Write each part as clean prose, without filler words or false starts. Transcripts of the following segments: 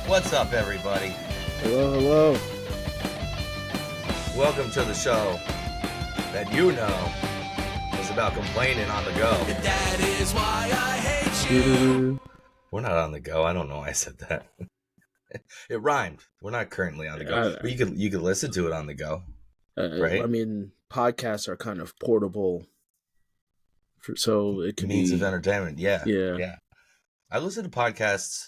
What's up, everybody? Hello. Welcome to the show that you know is about complaining on the go. That is why I hate you. We're not on the go. I don't know why I said that. It rhymed. We're not currently on the go. But you could listen to it on the go, right? I mean, podcasts are kind of portable, so it could Means be of entertainment. Yeah. I listen to podcasts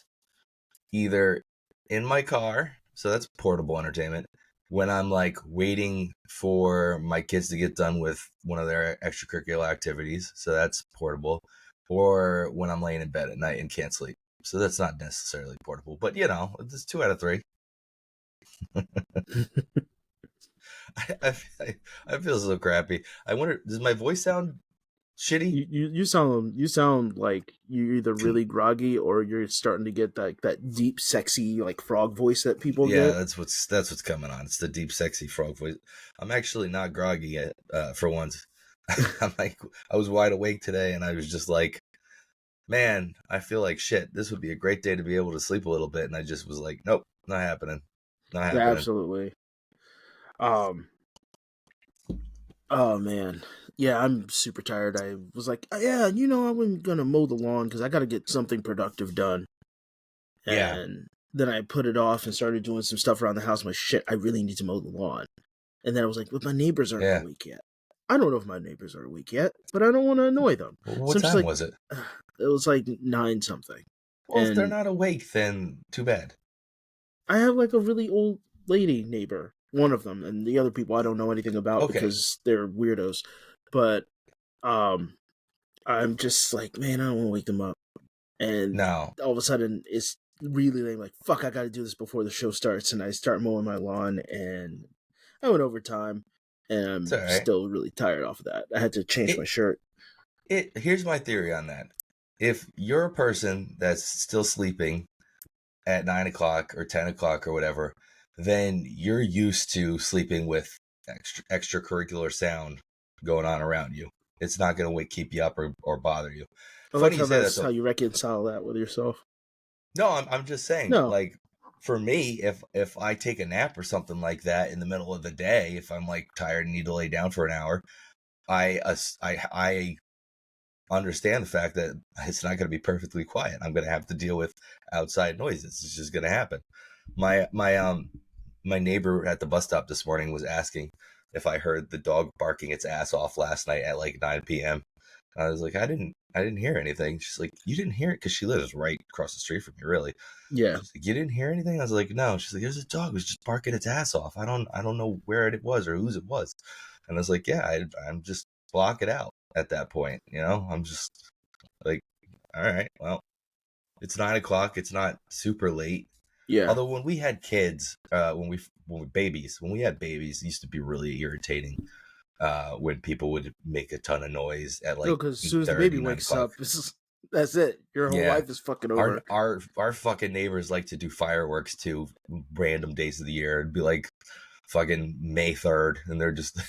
either in my car, so that's portable entertainment, when I'm like waiting for my kids to get done with one of their extracurricular activities, so that's portable, or when I'm laying in bed at night and can't sleep, so that's not necessarily portable, but you know, it's 2 out of 3. I feel so crappy. I wonder, does my voice sound shitty? You sound like you're either really groggy or you're starting to get that deep, sexy like frog voice that people get. Yeah, that's what's coming on. It's the deep, sexy frog voice. I'm actually not groggy yet, for once. I'm like, I was wide awake today, and I was just like, man, I feel like shit. This would be a great day to be able to sleep a little bit, and I just was like, nope, not happening. Not happening. Absolutely. Oh man. Yeah, I'm super tired. I was like, yeah, I wasn't gonna mow the lawn because I got to get something productive done. Yeah. And then I put it off and started doing some stuff around the house. I'm like, shit, I really need to mow the lawn. And then I was like, but my neighbors aren't awake yet. I don't know if my neighbors are awake yet, but I don't want to annoy them. What time was it? It was like 9 something. Well, if they're not awake, then too bad. I have like a really old lady neighbor, one of them, and the other people I don't know anything about because they're weirdos. But I'm just like, man, I don't want to wake them up. And all of a sudden, it's really like, fuck, I got to do this before the show starts. And I start mowing my lawn, and I went overtime, and I'm still really tired off of that. I had to change my shirt. Here's my theory on that. If you're a person that's still sleeping at 9 o'clock or 10 o'clock or whatever, then you're used to sleeping with extracurricular sound going on around you. It's not going to keep you up or bother you. Funny you say that's how you reconcile that with yourself. No, I'm just saying. No. Like, for me, if I take a nap or something like that in the middle of the day, if I'm like tired and need to lay down for an hour, I understand the fact that it's not going to be perfectly quiet. I'm going to have to deal with outside noises. It's just going to happen. My neighbor at the bus stop this morning was asking if I heard the dog barking its ass off last night at like 9 p.m. I was like, I didn't hear anything. She's like, you didn't hear it? Because she lives right across the street from me, really. Yeah. She's like, you didn't hear anything? I was like, no. She's like, there's a dog was just barking its ass off. I don't know where it was or whose it was. And I was like, yeah, I'm just block it out at that point. I'm just like, all right, well, it's 9 o'clock. It's not super late. Yeah. Although when we had kids, when we had babies, it used to be really irritating. When people would make a ton of noise at like, because as soon as the baby wakes up, that's it. Your whole life is fucking over. Our fucking neighbors like to do fireworks too, random days of the year. It'd be like fucking May 3rd, and they're just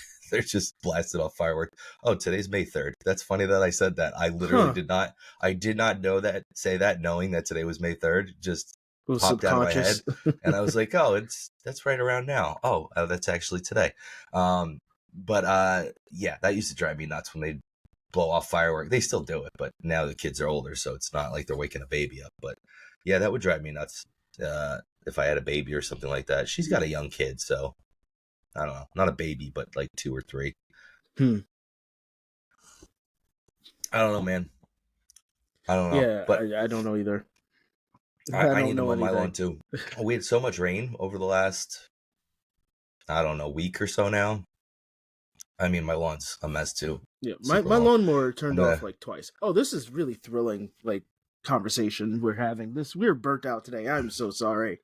blasted off fireworks. Oh, today's May 3rd. That's funny that I said that. I literally did not say that knowing that today was May 3rd. Just popped out of my head, and I was like, oh, that's right around now. Oh, that's actually today. But yeah, that used to drive me nuts when they blow off fireworks. They still do it, but now the kids are older, so it's not like they're waking a baby up. But yeah, that would drive me nuts if I had a baby or something like that. She's got a young kid, so I don't know, not a baby, but like 2 or 3. I don't know, man. I don't know. Yeah, but I don't know either. I need to mow my lawn too. We had so much rain over the last, I don't know, week or so now. I mean, my lawn's a mess too. Yeah, my lawnmower turned off like twice. Oh, this is really thrilling, like, conversation we're having. We're burnt out today. I'm so sorry.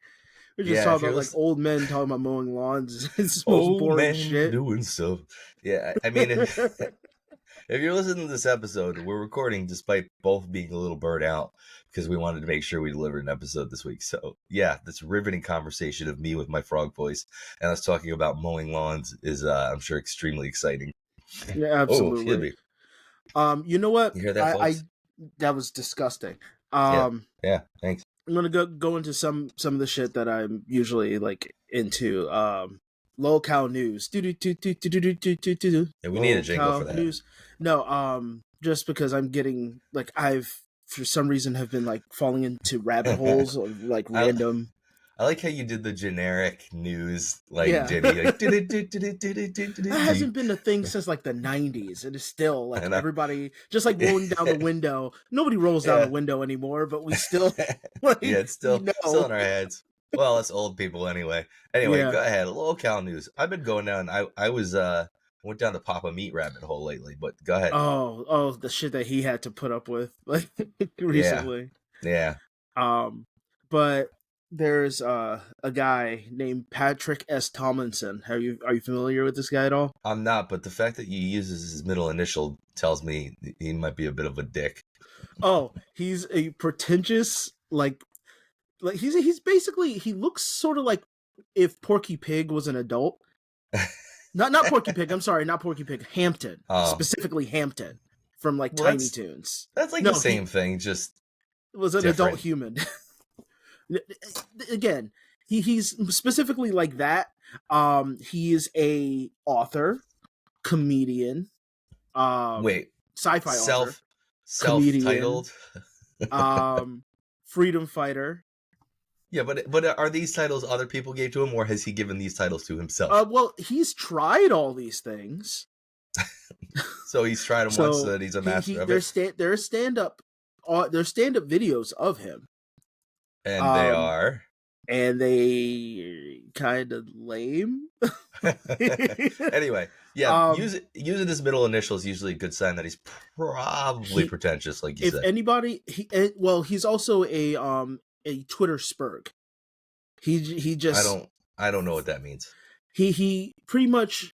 We're just talking about like old men talking about mowing lawns. It's the most boring shit. Doing stuff. Yeah, I mean, if you're listening to this episode, we're recording despite both being a little burnt out because we wanted to make sure we delivered an episode this week. So yeah, this riveting conversation of me with my frog voice and us talking about mowing lawns is, I'm sure, extremely exciting. Yeah, absolutely. You know what? You hear that, folks? That was disgusting. Yeah, thanks. I'm gonna go into some of the shit that I'm usually like into. Locale news. Yeah, we need a jingle for that. News. No, just because I'm getting like I've for some reason have been like falling into rabbit holes of like random. I like how you did the generic news like Yeah. ditty. Like, That hasn't been a thing since like the 90s. It is still like everybody just like rolling down the window. Nobody rolls down the window anymore, but we still like, yeah, it's still in our heads. Well, us old people anyway. Anyway, go ahead. Local news. I've been going down. I went down the Papa Meat rabbit hole lately, but go ahead. Oh, the shit that he had to put up with like recently. Yeah. But there's a guy named Patrick S. Tomlinson. Are you familiar with this guy at all? I'm not, but the fact that you uses his middle initial tells me he might be a bit of a dick. Oh, he's a pretentious like he's basically he looks sort of like if Porky Pig was an adult. not Porky Pig. I'm sorry, not Porky Pig. Hampton, specifically Hampton from like Tiny Toons. That's like the same thing. Just was an different. adult human. Again, he's specifically like that. He is a author, comedian, sci-fi author, self-titled, freedom fighter. Yeah, but are these titles other people gave to him, or has he given these titles to himself? Well, he's tried all these things. So he's tried them once, so that he's a master of it. There's stand-up videos of him, and they are. And they kind of lame. Anyway, yeah, using his middle initial is usually a good sign that he's probably pretentious, like you said. If anybody, he's also a Twitter spurg. He just I don't know what that means. He pretty much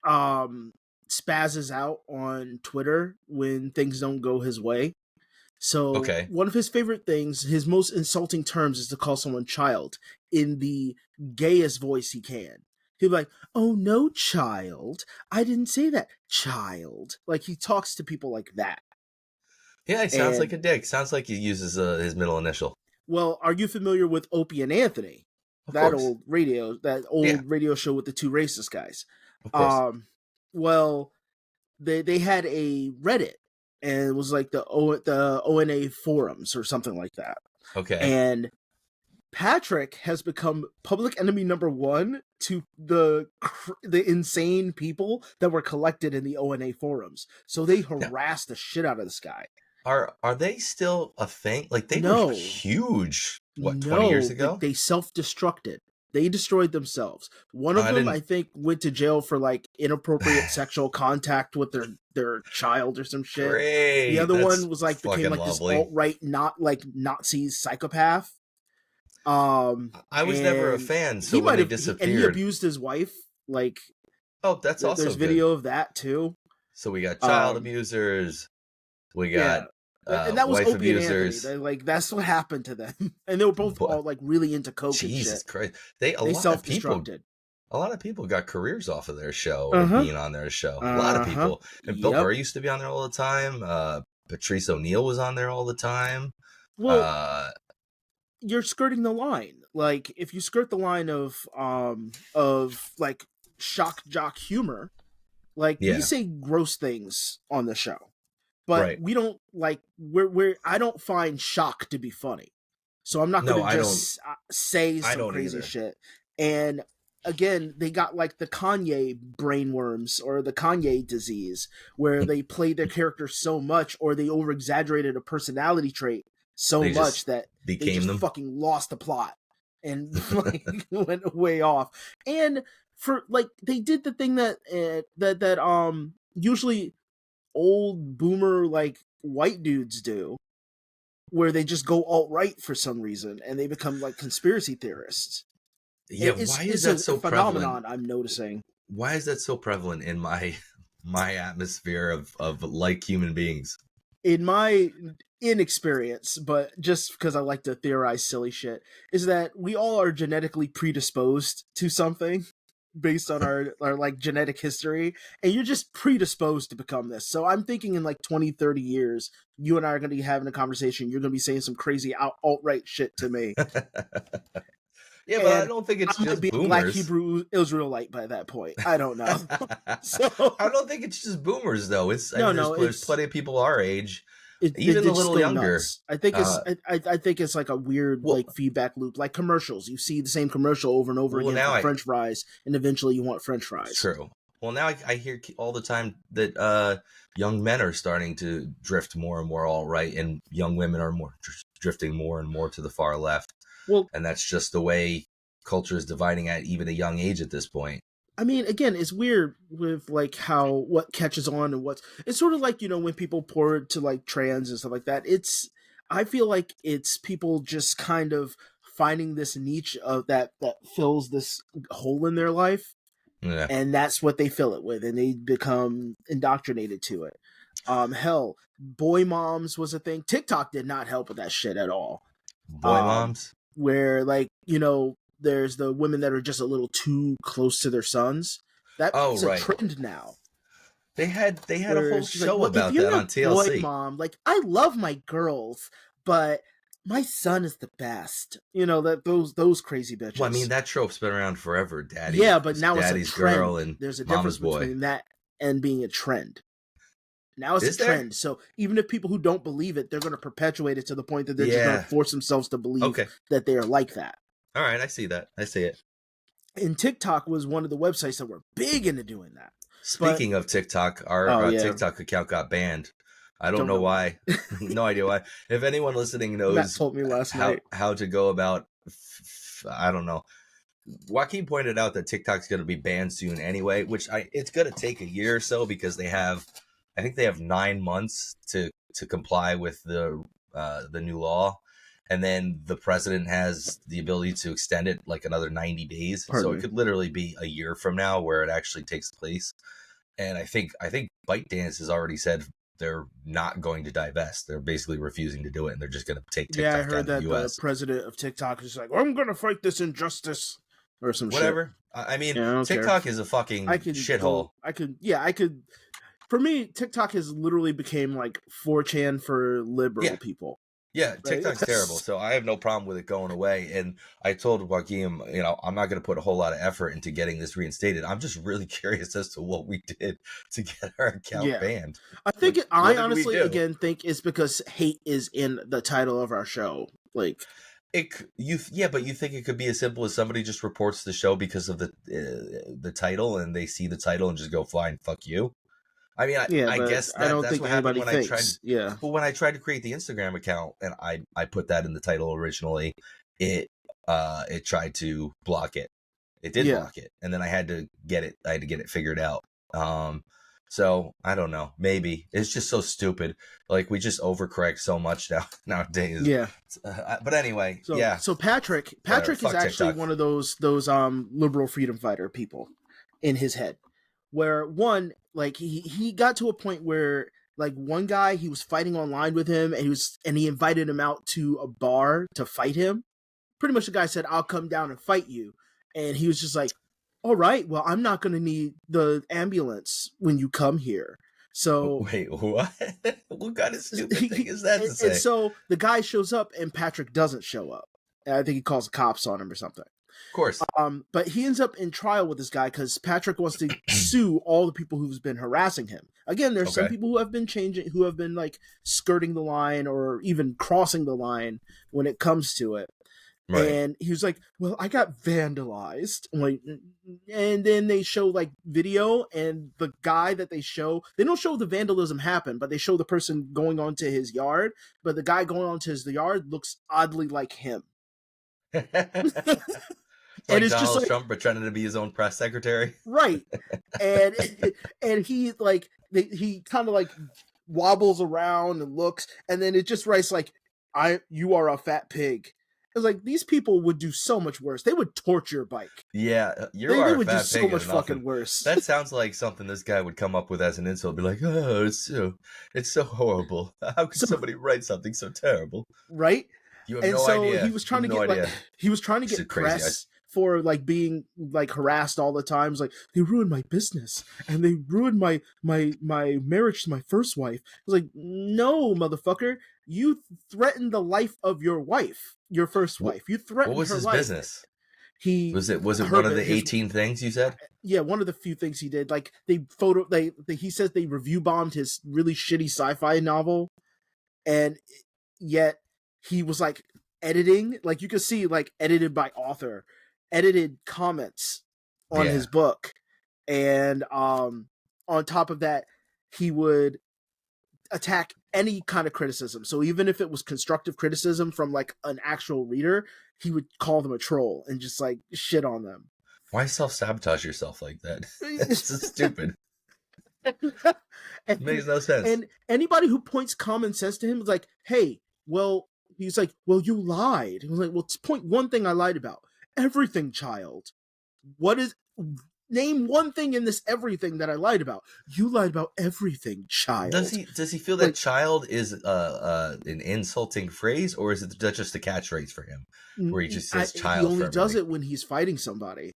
spazzes out on Twitter when things don't go his way. So one of his favorite things, his most insulting terms, is to call someone child in the gayest voice he can. He'll be like, "Oh no, child! I didn't say that, child." Like he talks to people like that. Yeah, he sounds like a dick. Sounds like he uses his middle initial. Well, are you familiar with Opie and Anthony? Old radio show with the two racist guys. Of course. Well, they had a Reddit. And it was like the ONA forums or something like that. Okay. And Patrick has become public enemy number one to the insane people that were collected in the ONA forums. So they harassed the shit out of this guy. Are they still a thing? Like they were huge. 20 years ago? They self-destructed. They destroyed themselves. One of them, I think, went to jail for like inappropriate sexual contact with their child or some shit. Great. The other one was like became like lovely. This alt-right, not like Nazi psychopath. I was never a fan, so when they disappeared, and he abused his wife. Like, that's also there's video of that too. So we got child abusers. We got. And that was wife Opie abusers. And Anthony. Like that's what happened to them, and they were both all like really into coke. Jesus and shit. Christ! They self-destructed. A lot of people got careers off of their show or being on their show. A lot of people. And Bill Burr used to be on there all the time. Patrice O'Neal was on there all the time. Well, you're skirting the line. Like if you skirt the line of like shock jock humor, like we say gross things on the show. But we don't like I don't find shock to be funny, so I'm not going to just say some crazy shit. And again, they got like the Kanye brainworms or the Kanye disease, where they played their character so much, or they over exaggerated a personality trait so much that they just fucking lost the plot and like went way off. And for like they did the thing that usually old boomer like white dudes do, where they just go alt-right for some reason and they become like conspiracy theorists. Yeah, why is that so phenomenon prevalent? I'm noticing. Why is that so prevalent in my atmosphere of like human beings? In my inexperience, but just because I like to theorize silly shit, is that we all are genetically predisposed to something. based on our like genetic history, and you're just predisposed to become this. So I'm thinking in like 20, 30 years, you and I are going to be having a conversation. You're going to be saying some crazy alt-right shit to me. Yeah, but I don't think it's just be boomers. A Black Hebrew Israelite by that point. I don't know. So I don't think it's just boomers though. There's plenty of people our age, even a little younger. Nuts. I think it's I think it's like a weird like feedback loop, like commercials. You see the same commercial over and over again for French fries, and eventually you want French fries. True. Well, now I hear all the time that young men are starting to drift more and more all right, and young women are drifting more and more to the far left. Well, and that's just the way culture is dividing at even a young age at this point. I mean, again, it's weird with like what catches on and it's sort of like, you know, when people pour to like trans and stuff like that. I feel like it's people just kind of finding this niche of that fills this hole in their life. Yeah. And that's what they fill it with, and they become indoctrinated to it. Hell, boy moms was a thing. TikTok did not help with that shit at all. Boy moms? Where, like, you know, there's the women that are just a little too close to their sons. That's a trend now. They had a whole show about that on TLC. Boy mom, like, I love my girls, but my son is the best. You know, those crazy bitches. Well, I mean, that trope's been around forever, daddy. Yeah, but now it's a trend. Girl and there's a difference between that and being a trend. Now it's a trend. So even if people who don't believe it, they're going to perpetuate it to the point that they're just going to force themselves to believe that they are like that. All right, I see that. I see it. And TikTok was one of the websites that were big into doing that. Speaking of TikTok, our TikTok account got banned. I don't know why. No idea why. If anyone listening knows Matt told me last night how to go about, I don't know. Joaquin pointed out that TikTok's going to be banned soon anyway, which it's going to take a year or so because I think they have 9 months to comply with the new law, and then the president has the ability to extend it like another 90 days. So it could literally be a year from now where it actually takes place. And I think ByteDance has already said they're not going to divest. They're basically refusing to do it, and they're just going to take TikTok I heard that the US. The president of TikTok is like, I'm going to fight this injustice or some whatever. Shit. I mean, TikTok is a fucking shithole. For me, TikTok has literally became like 4chan for liberal people. Yeah, TikTok's terrible, so I have no problem with it going away. And I told Joaquin, you know, I'm not going to put a whole lot of effort into getting this reinstated. I'm just really curious as to what we did to get our account banned. I think I honestly again think it's because hate is in the title of our show. Like, but you think it could be as simple as somebody just reports the show because of the title, and they see the title and just go, "Fine, fuck you." I mean, I guess that's what happened when I tried. But when I tried to create the Instagram account and I put that in the title originally, it tried to block it. It did block it, and then I had to get it figured out. So I don't know. Maybe it's just so stupid. Like, we just overcorrect so much nowadays. Yeah. But anyway, So Patrick is actually one of those liberal freedom fighter people in his head, where one, like, he got to a point where, like, one guy, he was fighting online with him, and he invited him out to a bar to fight him. Pretty much the guy said, I'll come down and fight you. And he was just like, all right, well, I'm not going to need the ambulance when you come here. So wait, what? What kind of stupid thing is that to say? And so the guy shows up and Patrick doesn't show up. And I think he calls the cops on him or something. Of course. But he ends up in trial with this guy because Patrick wants to sue all the people who's been harassing him. Again, there's some people who have been like skirting the line or even crossing the line when it comes to it. Right. And he was like, well, I got vandalized. And then they show like video, and the guy that they don't show the vandalism happen, but they show the person going onto his yard. But the guy going onto his yard looks oddly like him. It's like it's Donald just Trump pretending to be his own press secretary. Right. And he like, he kind of like wobbles around and looks, and then it just writes like, you are a fat pig. It's like, these people would do so much worse. They would torture your bike. Yeah, they would do so much fucking worse. That sounds like something this guy would come up with as an insult. Be like, oh, it's so horrible. How could somebody write something so terrible? Right? You have no idea. He was trying to get press for like being like harassed all the time. It's like, they ruined my business and they ruined my marriage to my first wife. I was like, no, motherfucker, you threatened the life of your wife, your first wife. You threatened her life. What was his business? Was it one of the 18 things you said? Yeah, one of the few things he did. Like he says they review bombed his really shitty sci-fi novel, and yet he was like editing, like you could see like edited by author, edited comments on his book, and on top of that, he would attack any kind of criticism. So even if it was constructive criticism from like an actual reader, he would call them a troll and just like shit on them. Why self-sabotage yourself like that? It's just stupid. It makes no sense. And anybody who points common sense to him is like, hey, well, he's like, well, you lied. He was like, well, point one thing I lied about. Everything, child. Name one thing in this everything that I lied about. You lied about everything, child. Does he feel that child is an insulting phrase, or is it just a catchphrase for him, where he just says child? He only does it when he's fighting somebody.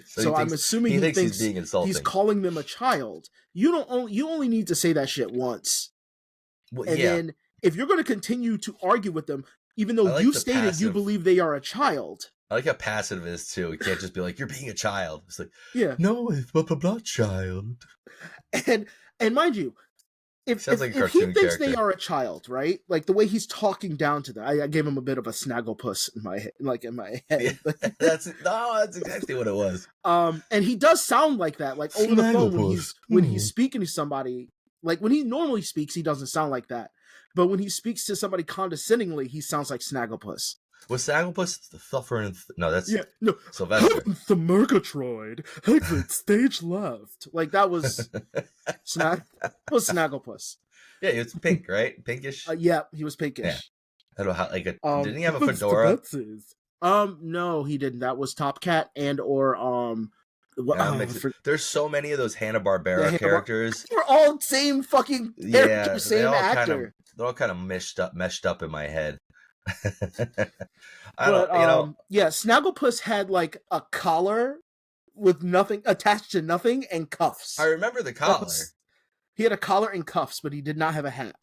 So I'm assuming he thinks he's being insulting. He's calling them a child. You only need to say that shit once, then if you're going to continue to argue with them, even though you stated you believe they are a child. I like how passive it is too. You can't just be like, "You're being a child." It's like, yeah, no, it's blah blah blah, child. And mind you, if he thinks they are a child, right? Like the way he's talking down to them, I gave him a bit of a snagglepuss in my head. Yeah, that's exactly what it was. And he does sound like that, like over the phone when he's speaking to somebody. Like when he normally speaks, he doesn't sound like that. But when he speaks to somebody condescendingly, he sounds like Snagglepuss. Was Snagglepuss the fluffer? No, that's Sylvester. The Murgatroyd. Exit stage left. Like that was Snagglepuss. Yeah, he was pink, right? Pinkish. Yeah, he was pinkish. Yeah. I don't know how. Like, didn't he have a fedora? No, he didn't. That was Top Cat and or there's so many of those Hanna-Barbera characters. They're all same fucking character, same actor. They're all kind of meshed up in my head. Snagglepuss had like a collar with nothing attached to nothing and cuffs. I remember the collar. He had a collar and cuffs, but he did not have a hat.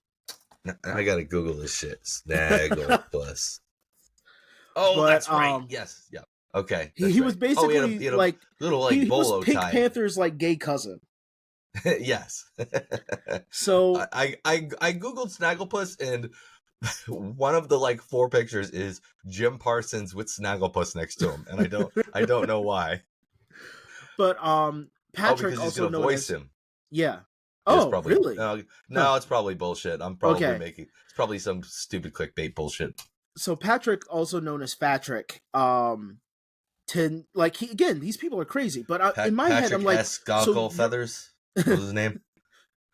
I gotta Google this shit. Snagglepuss. That's right. Yes. Yeah. Okay. He was basically he had a little like he bolo was Pink tie. Panther's like gay cousin. Yes. So I googled Snagglepuss, and one of the like 4 pictures is Jim Parsons with Snagglepuss next to him, and I don't know why. But Patrick because also gonna voice him. Yeah. Really? No, it's probably bullshit. I'm probably it's probably some stupid clickbait bullshit. So Patrick, also known as Fatrick, these people are crazy. But in my head, I'm like, S. Goggle Feathers. What was his name?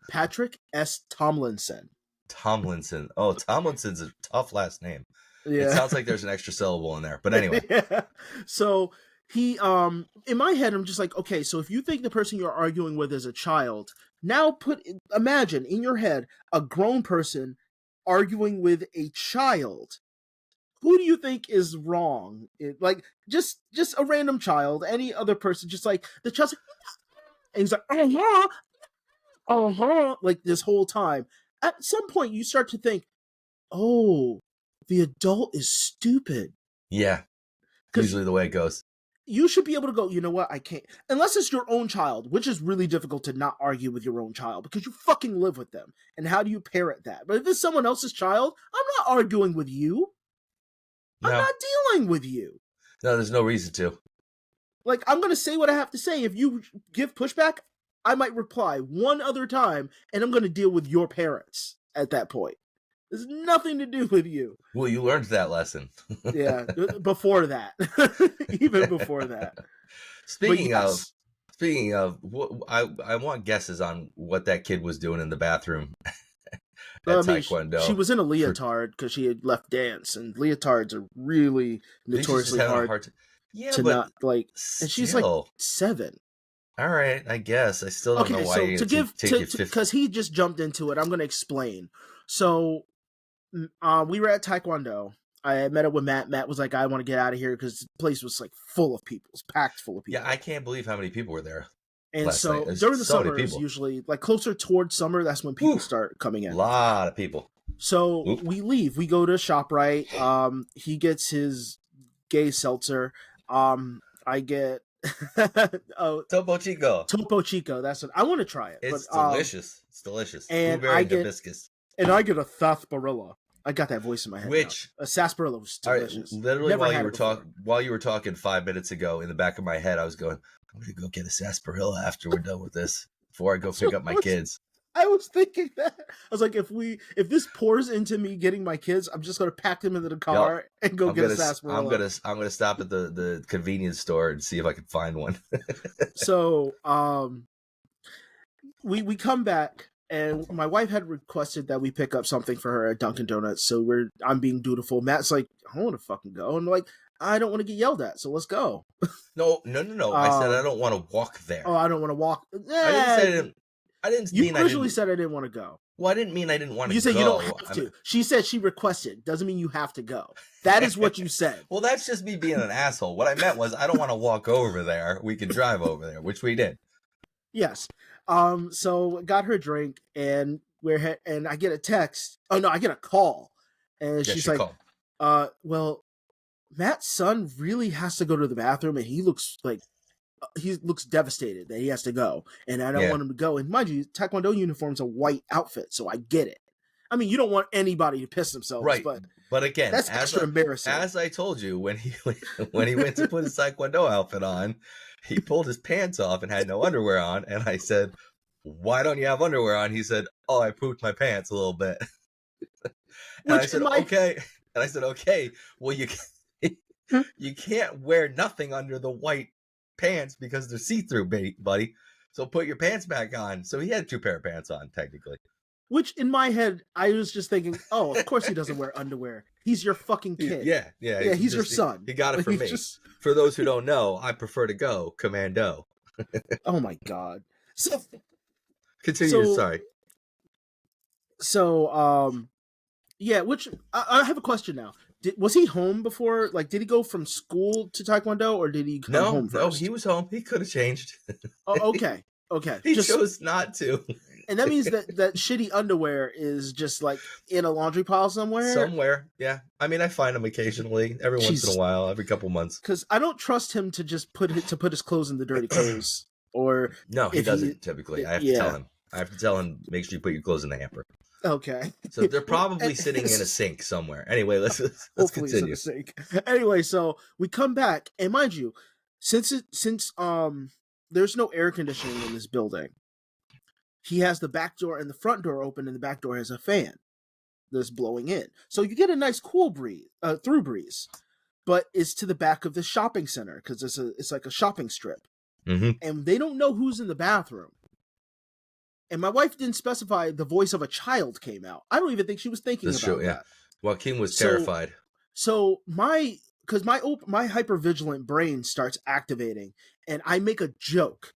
Patrick S. Tomlinson. Tomlinson. Oh, Tomlinson's a tough last name. Yeah. It sounds like there's an extra syllable in there. But anyway. Yeah. So he, in my head, I'm just like, okay, so if you think the person you're arguing with is a child, now imagine in your head a grown person arguing with a child. Who do you think is wrong? Just a random child, any other person, just like the child's like, and he's like, like this whole time. At some point, you start to think, oh, the adult is stupid. Yeah, usually the way it goes. You should be able to go, you know what, I can't. Unless it's your own child, which is really difficult to not argue with your own child because you fucking live with them. And how do you parent that? But if it's someone else's child, I'm not arguing with you. No. I'm not dealing with you. No, there's no reason to. Like, I'm going to say what I have to say. If you give pushback, I might reply one other time, and I'm going to deal with your parents at that point. There's nothing to do with you. Well, you learned that lesson. Yeah, before that. Even before that. Speaking of, I want guesses on what that kid was doing in the bathroom. Taekwondo. She was in a leotard because she had left dance, and leotards are really notoriously hard to not like. And she's like 7. All right, I guess I still don't know why. So because he just jumped into it, I'm going to explain. So we were at Taekwondo. I met up with Matt. Matt was like, I want to get out of here because the place was like full of people. It was packed full of people. Yeah, I can't believe how many people were there. And so during the summer, it's usually like closer towards summer. That's when people start coming in. A lot of people. So we leave. We go to ShopRite. He gets his gay seltzer. I get Topo Chico. Topo Chico. That's what I want to try it. It's delicious. It's delicious. And blueberry hibiscus. And I get a Sarsaparilla. I got that voice in my head. Which a sarsaparilla was delicious. Right, literally, while you were talking 5 minutes ago, in the back of my head, I was going, I'm gonna go get a sarsaparilla after we're done with this. Before I go pick up my kids. I was thinking that. I was like, if this pours into me getting my kids, I'm just gonna pack them into the car and go get a sarsaparilla. I'm gonna stop at the convenience store and see if I can find one. So we come back. And my wife had requested that we pick up something for her at Dunkin' Donuts. So I'm being dutiful. Matt's like, I don't want to fucking go. And I'm like, I don't want to get yelled at. So let's go. No. I said I don't want to walk there. Oh, I don't want to walk. I didn't mean originally said I didn't want to go. Well, I didn't mean I didn't want to go. You said you don't have to. She said she requested. Doesn't mean you have to go. That is what you said. Well, that's just me being an asshole. What I meant was I don't want to walk over there. We can drive over there, which we did. Yes. So got her drink and and I get a text. Oh no, I get a call. And she's like, well, Matt's son really has to go to the bathroom and he looks devastated that he has to go. And I don't want him to go. And mind you, Taekwondo uniform's a white outfit, so I get it. I mean, you don't want anybody to piss themselves, right? But again, that's extra embarrassing. As I told you, when he went to put his Taekwondo outfit on, he pulled his pants off and had no underwear on. And I said, why don't you have underwear on? He said, oh, I pooped my pants a little bit. And I said, okay. And I said, okay, well, you can't wear nothing under the white pants because they're see-through, buddy. So put your pants back on. So he had 2 pair of pants on, technically. Which, in my head, I was just thinking, oh, of course he doesn't wear underwear. He's your fucking kid. Yeah. He's your son. He got it from me. For those who don't know, I prefer to go commando. Oh, my God. So, continue, sorry. So, which, I have a question now. Was he home before? Like, did he go from school to Taekwondo, or did he come home first? No, he was home. He could have changed. Oh, okay. He chose not to. And that means that shitty underwear is just like in a laundry pile somewhere? Somewhere, yeah. I mean, I find him occasionally, every once in a while, every couple months. Because I don't trust him to just put his clothes in the dirty clothes. Or no, he doesn't typically. I have to tell him. I have to tell him, make sure you put your clothes in the hamper. Okay. So they're probably sitting in a sink somewhere. Anyway, let's continue. It's in a sink. Anyway, so we come back, and mind you, since there's no air conditioning in this building, he has the back door and the front door open, and the back door has a fan that's blowing in. So you get a nice cool breeze, through breeze, but it's to the back of the shopping center because it's like a shopping strip, and they don't know who's in the bathroom. And my wife didn't specify the voice of a child came out. I don't even think she was thinking about that. Joaquin was terrified. So my hypervigilant brain starts activating, and I make a joke.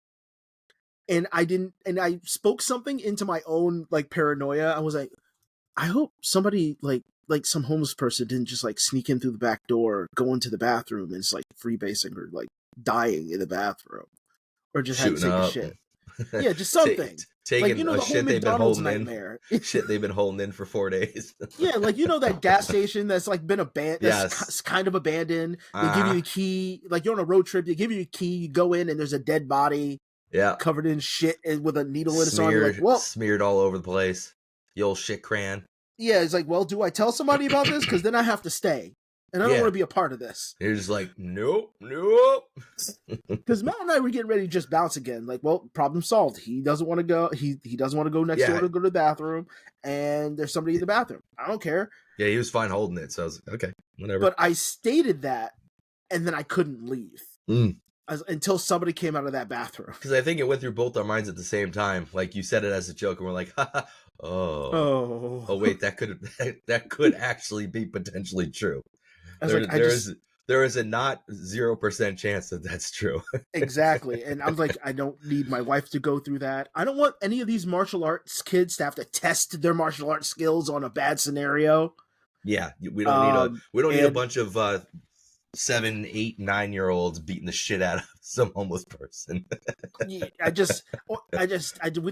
And I spoke something into my own like paranoia. I was like, I hope somebody like some homeless person didn't just like sneak in through the back door, go into the bathroom, and it's like freebasing or like dying in the bathroom, or just had to take a shit. Yeah, just something. Taking a shit they've been holding in. Shit they've been holding in for 4 days. Yeah, like that gas station that's like been abandoned. That's kind of abandoned. They give you the key. Like you're on a road trip. They give you a key. You go in and there's a dead body. Yeah, covered in shit and with a needle in its arm. Like, well, smeared all over the place. The old shit crayon. Yeah, it's like, well, do I tell somebody about this? Because then I have to stay, and I don't want to be a part of this. You're just like, nope. Because Matt and I were getting ready to just bounce again. Like, well, problem solved. He doesn't want to go. He doesn't want to go next door to go to the bathroom, and there's somebody in the bathroom. I don't care. Yeah, he was fine holding it, so I was like, okay, whatever. But I stated that, and then I couldn't leave. Until somebody came out of that bathroom. Because I think it went through both our minds at the same time. Like, you said it as a joke, and we're like, oh, wait, that could actually be potentially true. There is a not 0% chance that that's true. Exactly. And I'm like, I don't need my wife to go through that. I don't want any of these martial arts kids to have to test their martial arts skills on a bad scenario. Yeah, we don't need a and bunch of 7, 8, 9-year-olds beating the shit out of some homeless person. we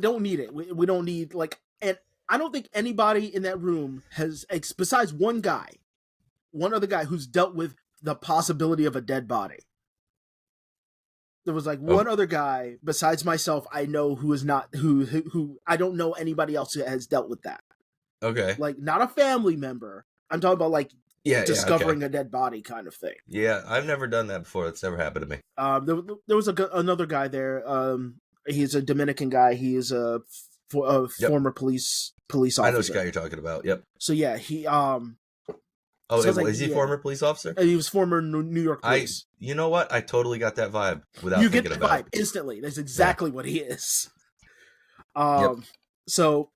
don't need it. We don't need like, and I don't think anybody in that room has, besides one other guy who's dealt with the possibility of a dead body. There was like one other guy besides myself I know who is not who I don't know anybody else who has dealt with that. Okay. Like not a family member. I'm talking about like discovering a dead body kind of thing. Yeah, I've never done that before. It's never happened to me. There was another guy there. He's a Dominican guy. He is a former police officer. I know which guy you're talking about. Yep. So yeah, he Oh, so is he former police officer? He was former New York police. You know what? I totally got that vibe without thinking about it. You get the vibe instantly. That's exactly what he is. So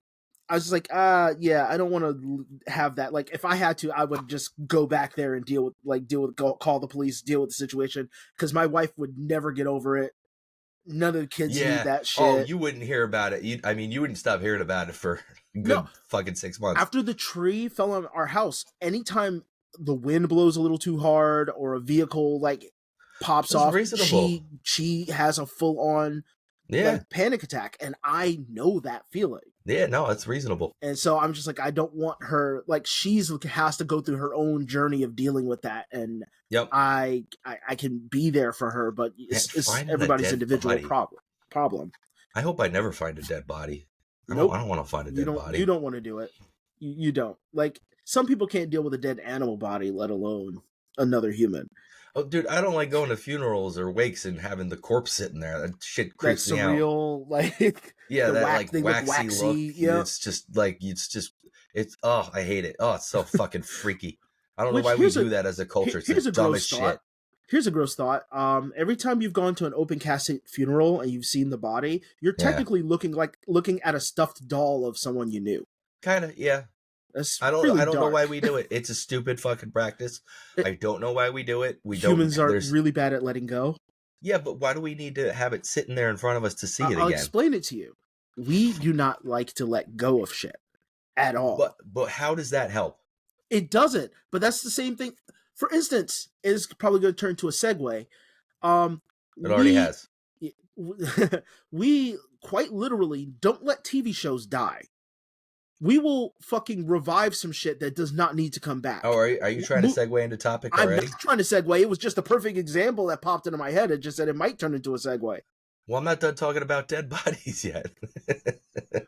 I was just like, yeah, I don't want to have that. Like, if I had to, I would just go back there and call the police, deal with the situation, because my wife would never get over it. None of the kids need that shit. Oh, you wouldn't hear about it. You wouldn't stop hearing about it for fucking 6 months. After the tree fell on our house, anytime the wind blows a little too hard or a vehicle like pops off, she has a full on panic attack, and I know that feeling. Yeah, no, it's reasonable. And so I'm just like, I don't want her, like, has to go through her own journey of dealing with that, and I can be there for her, but it's everybody's individual problem. I hope I never find a dead body. I don't want to find a dead body. You don't want to do it. You don't. Like, some people can't deal with a dead animal body, let alone another human. Oh, dude, I don't like going to funerals or wakes and having the corpse sitting there. That shit creeps me out. Surreal, like that waxy look. Yeah. It's just like I hate it. Oh, it's so fucking freaky. I don't know why we do that as a culture. It's the dumbest shit. Here's a gross thought. Every time you've gone to an open casket funeral and you've seen the body, you're technically looking at a stuffed doll of someone you knew. Kind of, yeah. I don't know why we do it. It's a stupid fucking practice. I don't know why we do it. Humans are really bad at letting go. Yeah, but why do we need to have it sitting there in front of us to see it again? I'll explain it to you. We do not like to let go of shit at all. But how does that help? It doesn't. But that's the same thing. For instance, it's probably going to turn to a segue. It already has. We quite literally don't let TV shows die. We will fucking revive some shit that does not need to come back. Oh, are you trying to segue into topic already? I'm not trying to segue. It was just a perfect example that popped into my head. It just said it might turn into a segue. Well, I'm not done talking about dead bodies yet.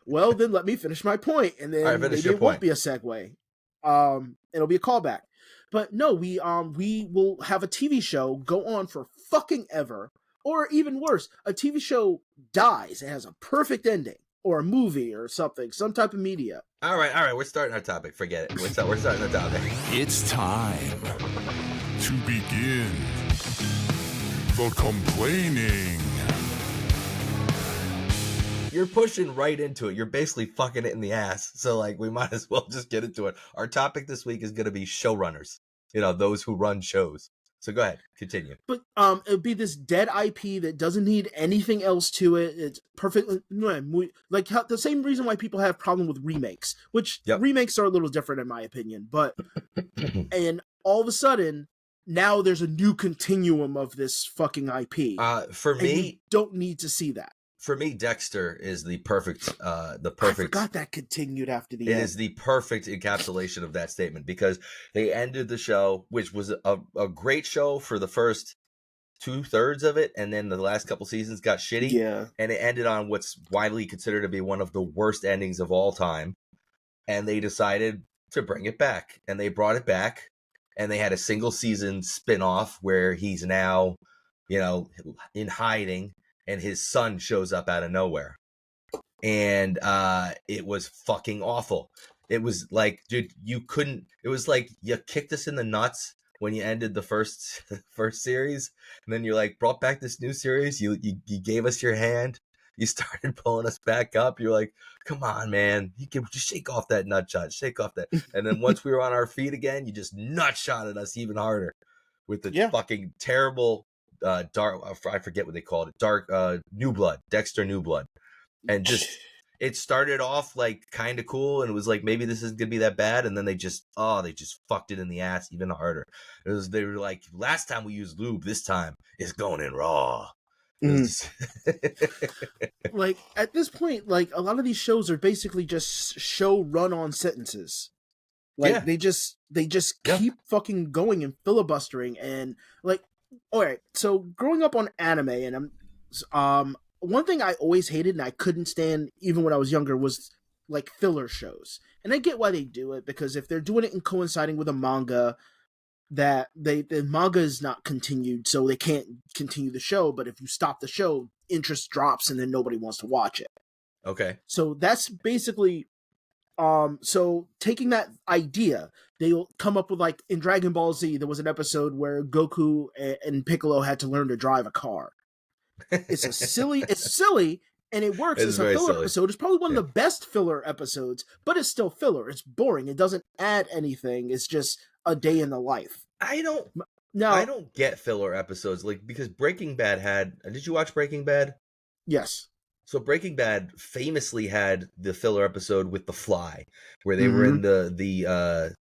Well, then let me finish my point, and then maybe it won't be a segue. It'll be a callback. But no, we will have a TV show go on for fucking ever, or even worse, a TV show dies and has a perfect ending. Or a movie or something, some type of media. All right, we're starting our topic. Forget it. We're starting the topic. It's time to begin the complaining. You're pushing right into it. You're basically fucking it in the ass. So, like, we might as well just get into it. Our topic this week is going to be showrunners. Those who run shows. So go ahead, continue. But it would be this dead IP that doesn't need anything else to it. It's perfect. Like the same reason why people have problem with remakes, which remakes are a little different in my opinion. But and all of a sudden now there's a new continuum of this fucking IP. For me, you don't need to see that. For me, Dexter is the perfect. I forgot that continued after the end. It is the perfect encapsulation of that statement because they ended the show, which was a great show for the first 2/3 of it, and then the last couple seasons got shitty. Yeah, and it ended on what's widely considered to be one of the worst endings of all time. And they decided to bring it back, and they brought it back, and they had a single season spinoff where he's now, in hiding. And his son shows up out of nowhere. And it was fucking awful. It was like, dude, it was like you kicked us in the nuts when you ended the first series. And then you're like, brought back this new series. You gave us your hand. You started pulling us back up. You're like, come on, man. You can just shake off that nut shot. Shake off that. And then once we were on our feet again, you just nut shotted us even harder with the fucking terrible... dark, I forget what they called it. Dark New Blood, Dexter New Blood, and just it started off like kind of cool, and it was like maybe this isn't gonna be that bad, and then they just fucked it in the ass even harder. They were like, last time we used lube, this time it's going in raw. Just... like at this point, like a lot of these shows are basically just show run on sentences. Like they just keep fucking going and filibustering, and like, all right. So growing up on anime, and one thing I always hated and I couldn't stand even when I was younger was like filler shows. And I get why they do it, because if they're doing it and coinciding with a manga, that the manga is not continued, so they can't continue the show. But if you stop the show, interest drops and then nobody wants to watch it. Okay. So that's basically so taking that idea, they'll come up with, like in Dragon Ball Z, there was an episode where Goku and Piccolo had to learn to drive a car. It's silly, and it works. It's a filler episode. It's probably one of the best filler episodes, but it's still filler. It's boring. It doesn't add anything. It's just a day in the life. I don't get filler episodes, like, because Breaking Bad had. Did you watch Breaking Bad? Yes. So Breaking Bad famously had the filler episode with the fly, where they were in the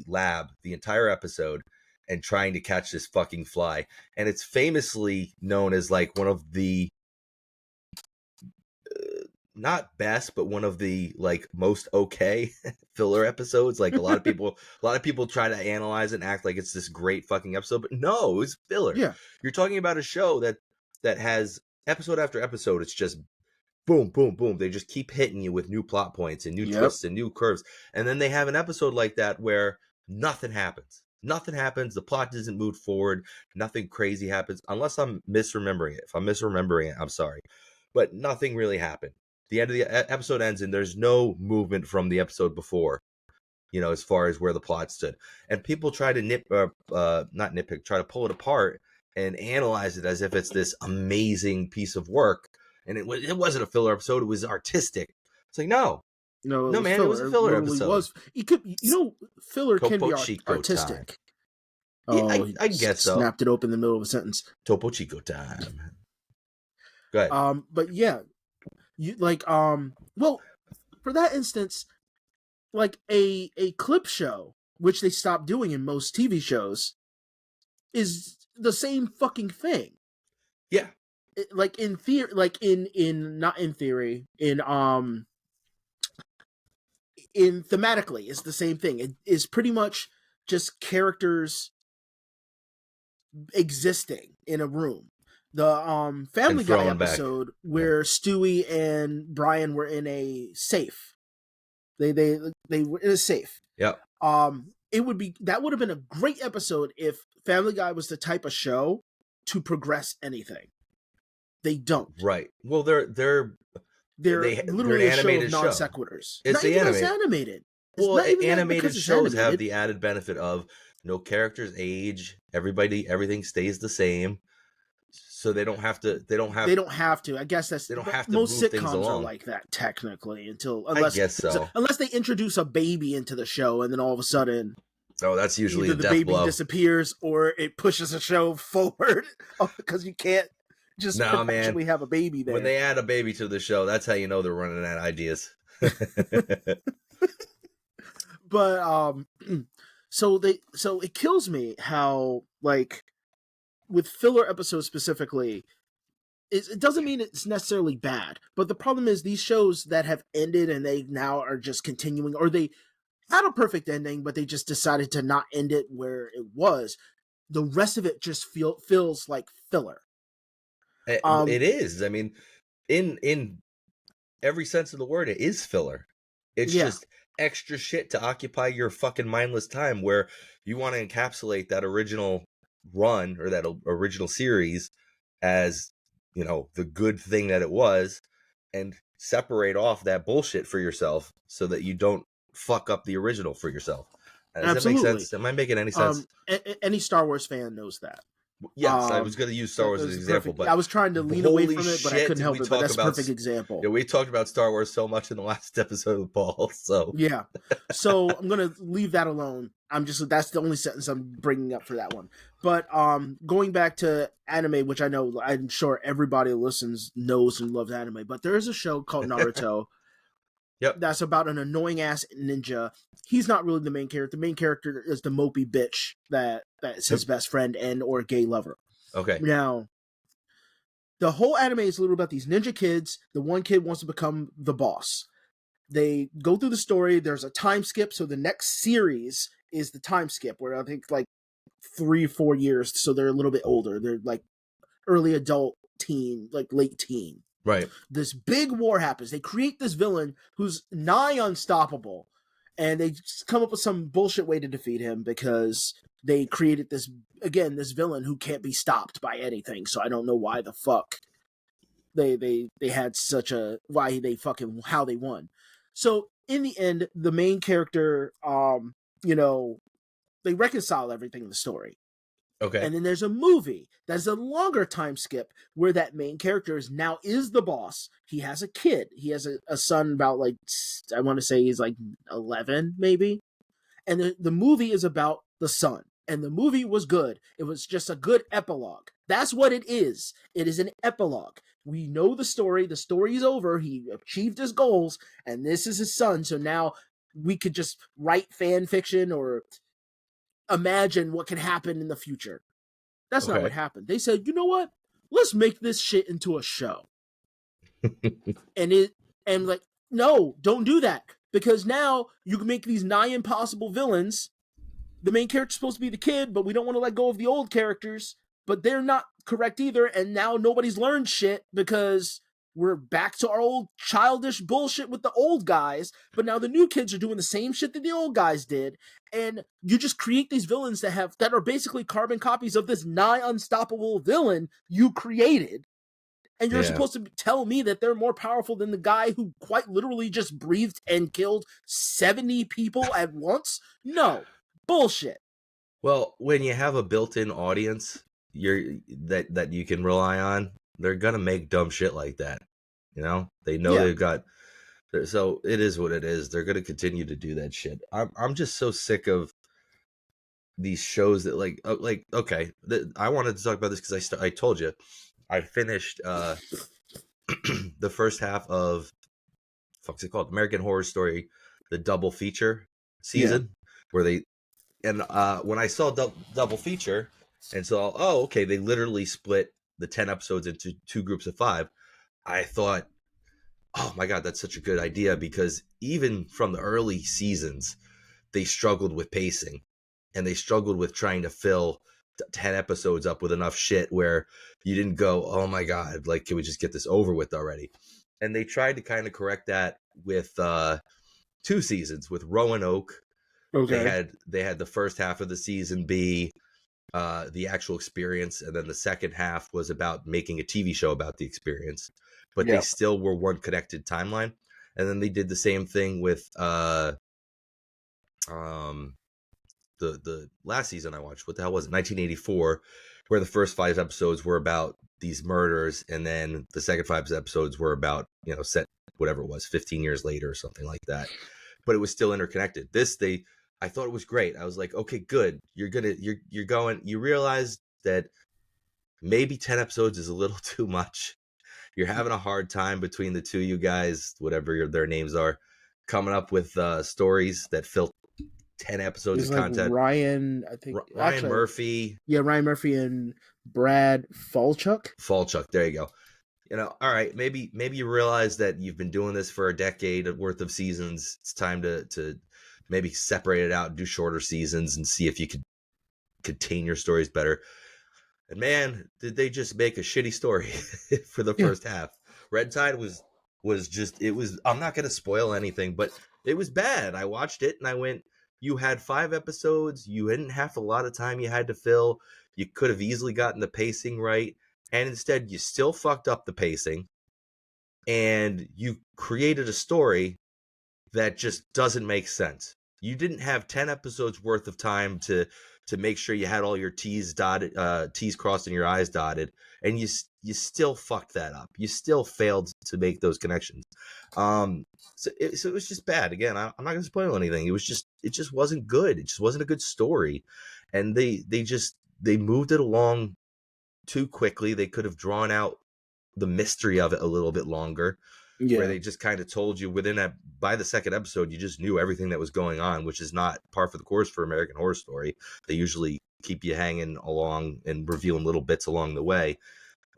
lab the entire episode and trying to catch this fucking fly. And it's famously known as like one of the not best, but one of the like most okay filler episodes. Like a lot of people try to analyze it and act like it's this great fucking episode, but no, it's filler. Yeah. You're talking about a show that has episode after episode, it's just boom, boom, boom. They just keep hitting you with new plot points and new twists and new curves. And then they have an episode like that where nothing happens. Nothing happens. The plot doesn't move forward. Nothing crazy happens, unless I'm misremembering it. If I'm misremembering it, I'm sorry. But nothing really happened. The end of the episode ends and there's no movement from the episode before, you know, as far as where the plot stood. And people try to try to pull it apart and analyze it as if it's this amazing piece of work. And it wasn't a filler episode. It was artistic. It's like, no, man, filler. It was a filler episode. Filler Topo can be artistic. Time. Oh, yeah, I guess so. Snapped it open in the middle of a sentence. Topo Chico time. Go ahead. But yeah, you like, well, for that instance, like a clip show, which they stopped doing in most TV shows, is the same fucking thing. Yeah. Like in theory, like not in theory, in thematically, it's the same thing. It is pretty much just characters existing in a room. The Family Guy episode where Stewie and Brian were in a safe. They were in a safe. Yeah. That would have been a great episode if Family Guy was the type of show to progress anything. They don't. Right. Well, they're literally a show of non sequiturs. It's animated. Well, animated shows have the added benefit of no characters age. Everything stays the same. So they don't have to. They don't have to. I guess that's. They don't have to. Most move sitcoms are like that technically, unless they introduce a baby into the show, and then all of a sudden. Oh, that's usually either the baby disappears or it pushes a show forward because you can't just perpetually have a baby there. When they add a baby to the show, that's how you know they're running out of ideas. But so it kills me how, like, with filler episodes specifically, it doesn't mean it's necessarily bad, but the problem is these shows that have ended and they now are just continuing, or they had a perfect ending, but they just decided to not end it where it was. The rest of it just feels like filler. It is. I mean, in every sense of the word, it is filler. It's just extra shit to occupy your fucking mindless time, where you want to encapsulate that original run or that original series as, you know, the good thing that it was, and separate off that bullshit for yourself so that you don't fuck up the original for yourself. Does that make sense? Am I making any sense? Any Star Wars fan knows that. Yes, I was going to use Star Wars as an example, but I was trying to lean away from it, but I couldn't help it. But that's a perfect example. Yeah, we talked about Star Wars so much in the last episode with Paul. So yeah, so I'm going to leave that alone. That's the only sentence I'm bringing up for that one. But going back to anime, which I'm sure everybody who listens knows and loves anime, but there is a show called Naruto Yep. That's about an annoying ass ninja. He's not really the main character. The main character is the mopey bitch that's his best friend and or gay lover. Okay. Now, the whole anime is a little about these ninja kids. The one kid wants to become the boss. They go through the story. There's a time skip, so the next series is the time skip, where I think like 3-4 years, so they're a little bit older. They're like early adult teen, like late teen. Right. This big war happens. They create this villain who's nigh unstoppable, and they come up with some bullshit way to defeat him because they created this villain who can't be stopped by anything. So I don't know why the fuck they had such a how they won. So in the end, the main character, they reconcile everything in the story. Okay. And then there's a movie that's a longer time skip where that main character is the boss. He has a kid. He has a son about like, I want to say he's like 11 maybe. And the movie is about the son. And the movie was good. It was just a good epilogue. That's what it is. It is an epilogue. We know the story. The story is over. He achieved his goals. And this is his son. So now we could just write fan fiction or imagine what can happen in the future. That's not what happened. They said, you know what? Let's make this shit into a show. and like, no, don't do that. Because now you can make these nigh impossible villains. The main character's supposed to be the kid, but we don't want to let go of the old characters. But they're not correct either. And now nobody's learned shit because we're back to our old childish bullshit with the old guys, but now the new kids are doing the same shit that the old guys did, and you just create these villains that are basically carbon copies of this nigh unstoppable villain you created, and you're supposed to tell me that they're more powerful than the guy who quite literally just breathed and killed 70 people at once? No. Bullshit. Well, when you have a built-in audience that you can rely on, they're gonna make dumb shit like that. You know, they know they've got. So it is what it is. They're gonna continue to do that shit. I'm just so sick of these shows that okay. I wanted to talk about this because I told you I finished the first half of what's it called, American Horror Story, the double feature season where they when I saw double feature and saw they literally split the 10 episodes into 2 groups of 5, I thought, oh my God, that's such a good idea, because even from the early seasons, they struggled with pacing and they struggled with trying to fill 10 episodes up with enough shit where you didn't go, oh my God, like, can we just get this over with already? And they tried to kind of correct that with 2 seasons with Roanoke. Okay. They had the first half of the season be the actual experience, and then the second half was about making a TV show about the experience, but they still were one connected timeline. And then they did the same thing with the last season I watched. What the hell was it? 1984, where the first 5 episodes were about these murders, and then the second 5 episodes were about, set whatever it was 15 years later or something like that, but it was still interconnected. I thought it was great. I was like, okay, good. You realize that maybe 10 episodes is a little too much. You're having a hard time between the two you guys, whatever their names are, coming up with stories that fill 10 episodes of content. Ryan Murphy. Yeah, Ryan Murphy and Brad Falchuk, there you go. All right, maybe you realize that you've been doing this for a decade worth of seasons. It's time to maybe separate it out and do shorter seasons and see if you could contain your stories better. And man, did they just make a shitty story for the first half. Red Tide was just, I'm not going to spoil anything, but it was bad. I watched it and I went, you had 5 episodes. You didn't have a lot of time you had to fill. You could have easily gotten the pacing right. And instead you still fucked up the pacing, and you created a story that just doesn't make sense. You didn't have 10 episodes worth of time to make sure you had all your T's dotted, T's crossed and your I's dotted, and you still fucked that up. You still failed to make those connections. So it was just bad. Again, I'm not going to spoil anything. It just wasn't good. It just wasn't a good story, and they moved it along too quickly. They could have drawn out the mystery of it a little bit longer. where they just kind of told you by the second episode, you just knew everything that was going on, which is not par for the course for American Horror Story. They usually keep you hanging along and revealing little bits along the way.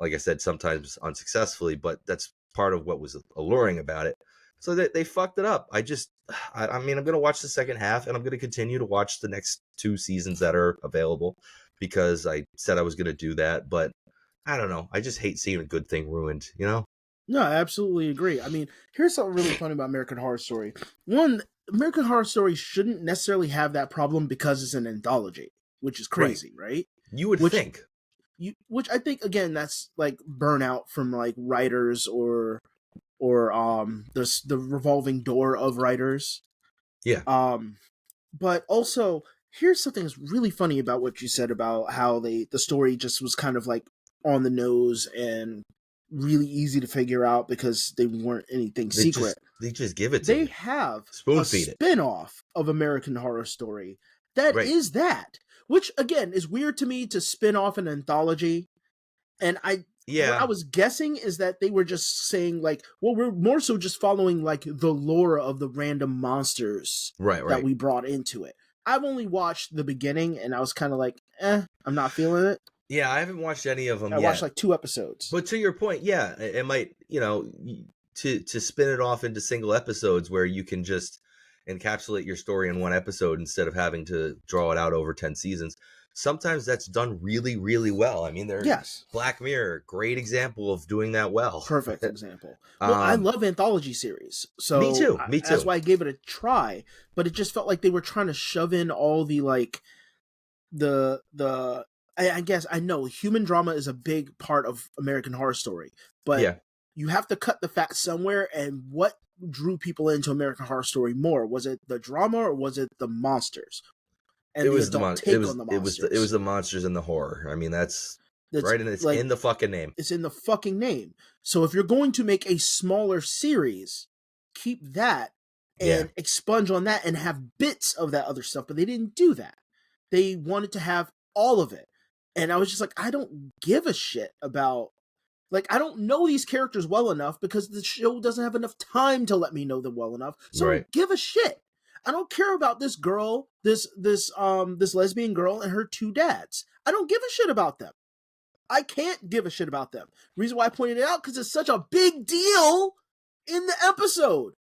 Like I said, sometimes unsuccessfully, but that's part of what was alluring about it. So they fucked it up. I mean, I'm going to watch the second half, and I'm going to continue to watch the next 2 seasons that are available because I said I was going to do that. But I don't know. I just hate seeing a good thing ruined, you know? No, I absolutely agree. I mean, here's something really funny about American Horror Story. One, American Horror Story shouldn't necessarily have that problem because it's an anthology, which is crazy, right? You would think. Which I think, again, that's like burnout from like writers or the revolving door of writers. Yeah. But also, here's something that's really funny about what you said about how the story just was kind of like on the nose and really easy to figure out because they weren't anything secret. They just give it to They you. have Spoon a feed it. spin-off of American Horror Story that is that, which again is weird to me to spin off an anthology. And what I was guessing is that they were just saying like, well, we're more so just following like the lore of the random monsters that we brought into it. I've only watched the beginning and I was kind of like, I'm not feeling it. Yeah, I haven't watched any of them yet. I watched like 2 episodes. But to your point, yeah, it might, to spin it off into single episodes where you can just encapsulate your story in one episode instead of having to draw it out over 10 seasons. Sometimes that's done really, really well. I mean, Black Mirror, great example of doing that well. Perfect example. Well, I love anthology series. So Me too. That's why I gave it a try. But it just felt like they were trying to shove in all the like I guess I know human drama is a big part of American Horror Story, but you have to cut the fat somewhere. And what drew people into American Horror Story more? Was it the drama or was it the monsters? And it was the monsters. It was the monsters and the horror. I mean, that's right, and it's like, in the fucking name. It's in the fucking name. So if you're going to make a smaller series, keep that and expunge on that and have bits of that other stuff. But they didn't do that. They wanted to have all of it. And I was just like, I don't give a shit about, like, I don't know these characters well enough because the show doesn't have enough time to let me know them well enough. So I don't give a shit. I don't care about this girl, this lesbian girl and her 2 dads. I don't give a shit about them. I can't give a shit about them. The reason why I pointed it out because it's such a big deal in the episode.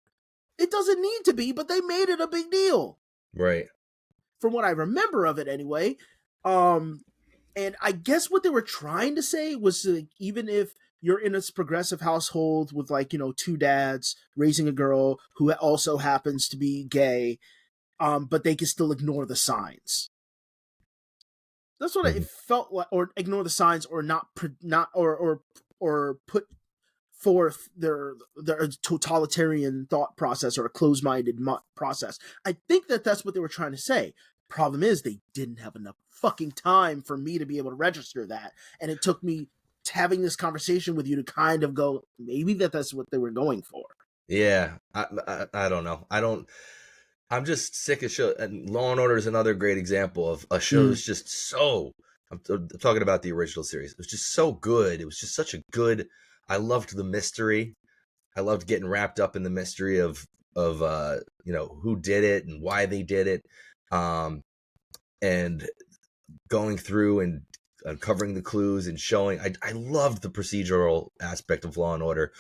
It doesn't need to be, but they made it a big deal. Right. From what I remember of it anyway. And I guess what they were trying to say was like, even if you're in a progressive household with like, 2 dads raising a girl who also happens to be gay, but they can still ignore the signs. That's what it felt like, or ignore the signs, or not put forth their totalitarian thought process or a closed-minded process. I think that's what they were trying to say. Problem is, they didn't have enough fucking time for me to be able to register that, and it took me having this conversation with you to kind of go, maybe that's what they were going for. Yeah, I don't know. I'm just sick of show. And Law and Order is another great example of a show that's just so. I'm talking about the original series. It was just so good. It was just such a good. I loved the mystery. I loved getting wrapped up in the mystery of who did it and why they did it. And going through and uncovering the clues and showing, I loved the procedural aspect of Law and Order,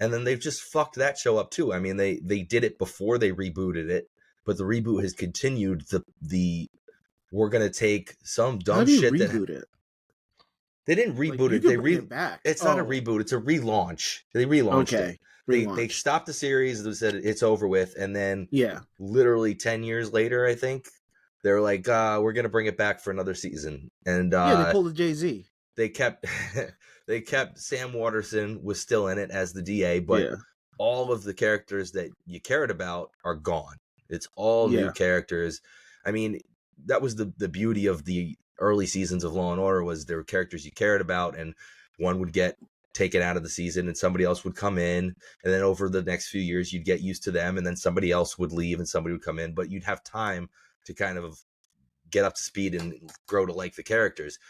and then they've just fucked that show up too. I mean, they did it before they rebooted it, but the reboot has continued the we're gonna take some dumb shit that it. They didn't reboot it. They back. It's not a reboot. It's a relaunch. They relaunched it. They stopped the series. They said it's over with, and then literally 10 years later, I think. They're like, we're gonna bring it back for another season, and they pulled the Jay-Z. They kept Sam Waterston was still in it as the DA, but all of the characters that you cared about are gone. It's all new characters. I mean, that was the beauty of the early seasons of Law and Order, was there were characters you cared about, and one would get taken out of the season and somebody else would come in, and then over the next few years you'd get used to them, and then somebody else would leave and somebody would come in, but you'd have time to kind of get up to speed and grow to like the characters.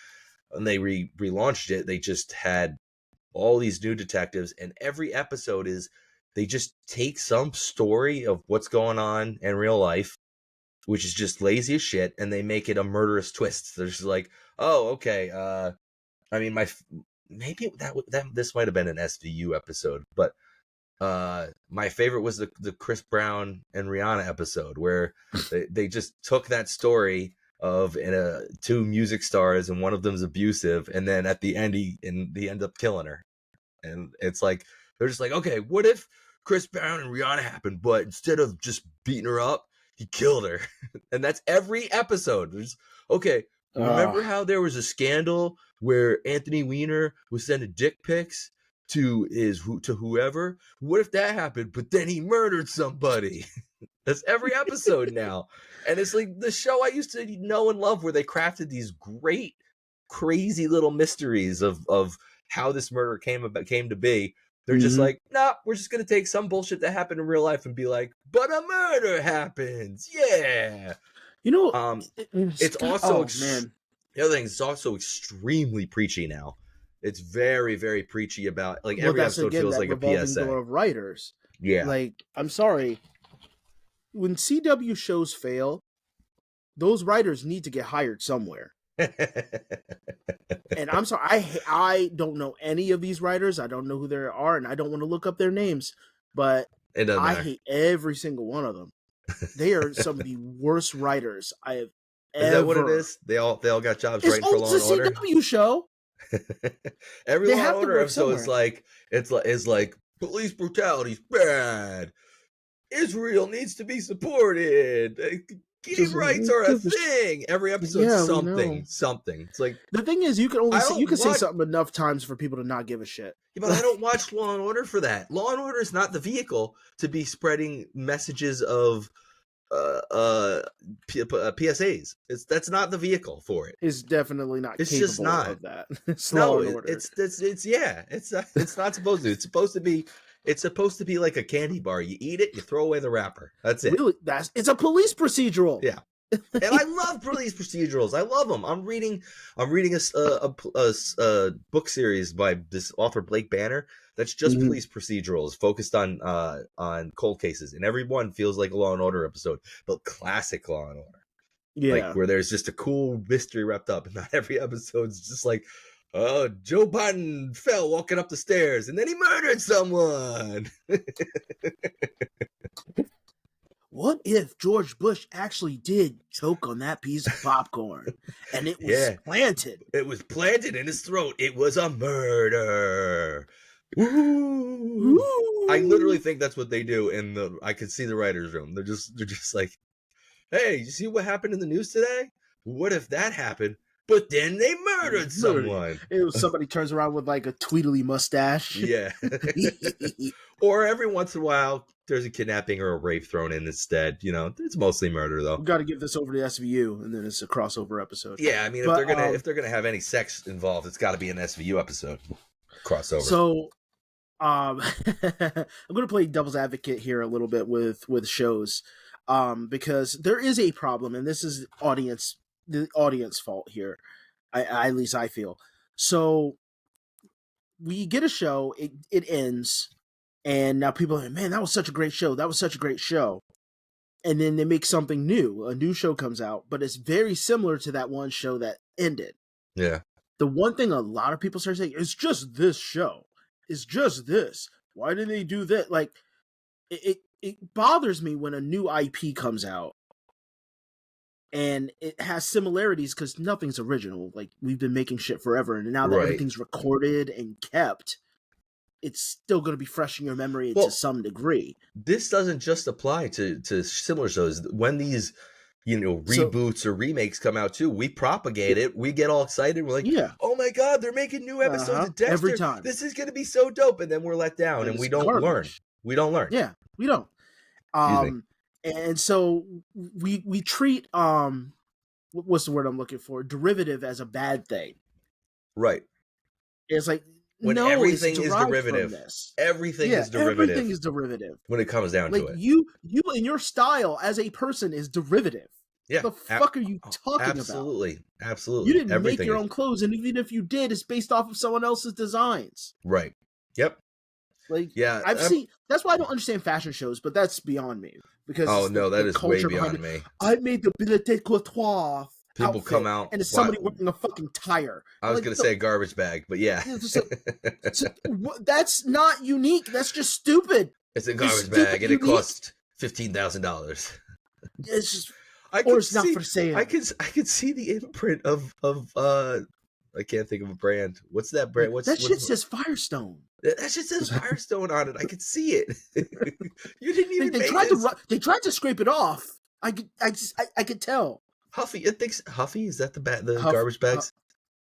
And they relaunched it. They just had all these new detectives, and every episode is they just take some story of what's going on in real life, which is just lazy as shit, and they make it a murderous twist. They're just like, oh, okay. I mean, maybe this might have been an SVU episode, but my favorite was the Chris Brown and Rihanna episode where they just took that story of two music stars and one of them's abusive, and then at the end he end up killing her, and it's like they're just like, okay, what if Chris Brown and Rihanna happened, but instead of just beating her up, he killed her. And that's every episode. There's okay. Remember how there was a scandal where Anthony Weiner was sending dick pics to whoever? What if that happened, but then he murdered somebody? That's every episode now. And it's like the show I used to know and love, where they crafted these great, crazy little mysteries of how this murder came to be. They're just like, nah, we're just going to take some bullshit that happened in real life and be like, but a murder happens. Yeah. You know, it's also, the other thing is, it's also extremely preachy now. It's very, very preachy about, like, every episode feels like a PSA. Door of writers. Yeah. Like, I'm sorry. When CW shows fail, those writers need to get hired somewhere. And I'm sorry, I don't know any of these writers. I don't know who they are, and I don't want to look up their names, but I hate every single one of them. They are some of the worst writers I have ever. Is that what it is? They all got jobs writing for Law and Order. It's a CW show. Every Law and Order episode is like police brutality's bad. Israel needs to be supported. Gay rights are a thing. Every episode, something. It's like, the thing is, you can say something enough times for people to not give a shit. Yeah, but I don't watch Law and Order for that. Law and Order is not the vehicle to be spreading messages of PSAs. That's not the vehicle for it. It's definitely not. It's just not of that. It's Law and Order. It's not supposed to. It's supposed to be like a candy bar. You eat it, you throw away the wrapper. That's it. Really, it's a police procedural. Yeah, and I love police procedurals. I love them. I'm reading a book series by this author Blake Banner that's just police procedurals focused on cold cases, and every one feels like a Law and Order episode, but classic Law and Order. Yeah, like where there's just a cool mystery wrapped up, and not every episode's just like, oh, Joe Biden fell walking up the stairs and then he murdered someone. What if George Bush actually did choke on that piece of popcorn and it was planted? It was planted in his throat. It was a murder. Ooh. Ooh. I literally think that's what they do I could see the writer's room. They're just like, hey, you see what happened in the news today? What if that happened? But then they murdered someone. It was somebody turns around with like a tweedly mustache. Yeah. Or every once in a while, there's a kidnapping or a rape thrown in instead. You know, it's mostly murder though. We got to give this over to SVU, and then it's a crossover episode. Yeah, I mean, if they're gonna have any sex involved, it's got to be an SVU episode crossover. So, I'm gonna play devil's advocate here a little bit with shows, because there is a problem, and this is the audience fault here. At least I feel. So we get a show, it ends, and now people are like, man, that was such a great show. That was such a great show. And then they make something new. A new show comes out, but it's very similar to that one show that ended. Yeah. The one thing a lot of people start saying, it's just this show. It's just this. Why did they do that? Like, it bothers me when a new IP comes out and it has similarities because nothing's original. Like, we've been making shit forever, and now that everything's recorded and kept, it's still going to be fresh in your memory to some degree. This doesn't just apply to similar shows. When these, reboots or remakes come out too, we propagate it. We get all excited. We're like, oh my God, they're making new episodes of Dexter. Every time. This is going to be so dope. And then we're let down and we don't learn. We don't learn. Yeah, we don't. And so we treat what's the word I'm looking for? Derivative as a bad thing. Right. It's like when everything is derivative. Everything is derivative. Everything is derivative. When it comes down to it. You and your style as a person is derivative. Yeah. What the fuck are you talking about? Absolutely. You didn't make your own clothes, and even if you did, it's based off of someone else's designs. Right. Yep. Like, yeah, I've seen. That's why I don't understand fashion shows, but that's beyond me because that is way beyond behind me. I made the billet de couture People outfit, come out and it's somebody wearing a fucking tire. I was gonna say a garbage bag, but yeah, that's not unique. That's just stupid. It's a garbage bag, and it cost $15,000. It's just, it's not for sale. I could see the imprint of I can't think of a brand. What's that brand? That shit says Firestone. That shit says Firestone on it. I could see it. You didn't even. They tried to scrape it off. I could tell. Huffy, it thinks Huffy. Is that the garbage bags?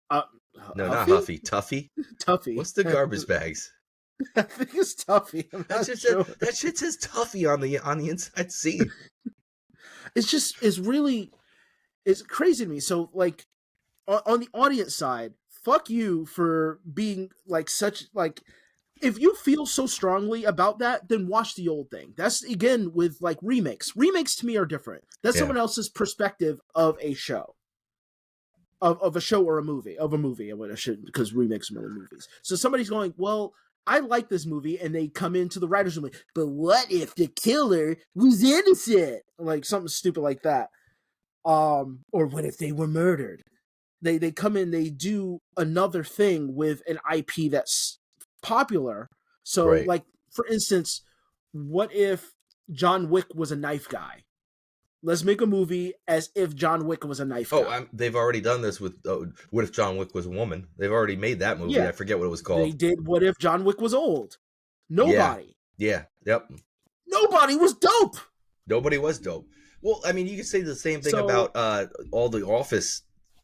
No, Huffy? Not Huffy. Tuffy. Tuffy. What's the garbage bags? I think it's Tuffy. That shit says Tuffy on the inside seam. It's crazy to me. So like on the audience side, fuck you for being like such like. If you feel so strongly about that, then watch the old thing. That's again with like remakes. Remakes to me are different. That's someone else's perspective of a show, of a show or a movie, because remakes are movies. So somebody's going, well, I like this movie, and they come into the writers' room, but what if the killer was innocent? Like something stupid like that, or what if they were murdered? They come in, they do another thing with an IP that's popular. So like for instance, what if John Wick was a knife guy? Let's make a movie as if John Wick was a knife guy. They've already done this with What If John Wick Was a Woman. They've already made that movie. I forget what it was called. They did What If John Wick Was Old. Nobody. Yeah. Yep. Nobody was dope. Nobody was dope. Well, I mean, you could say the same thing about all the Office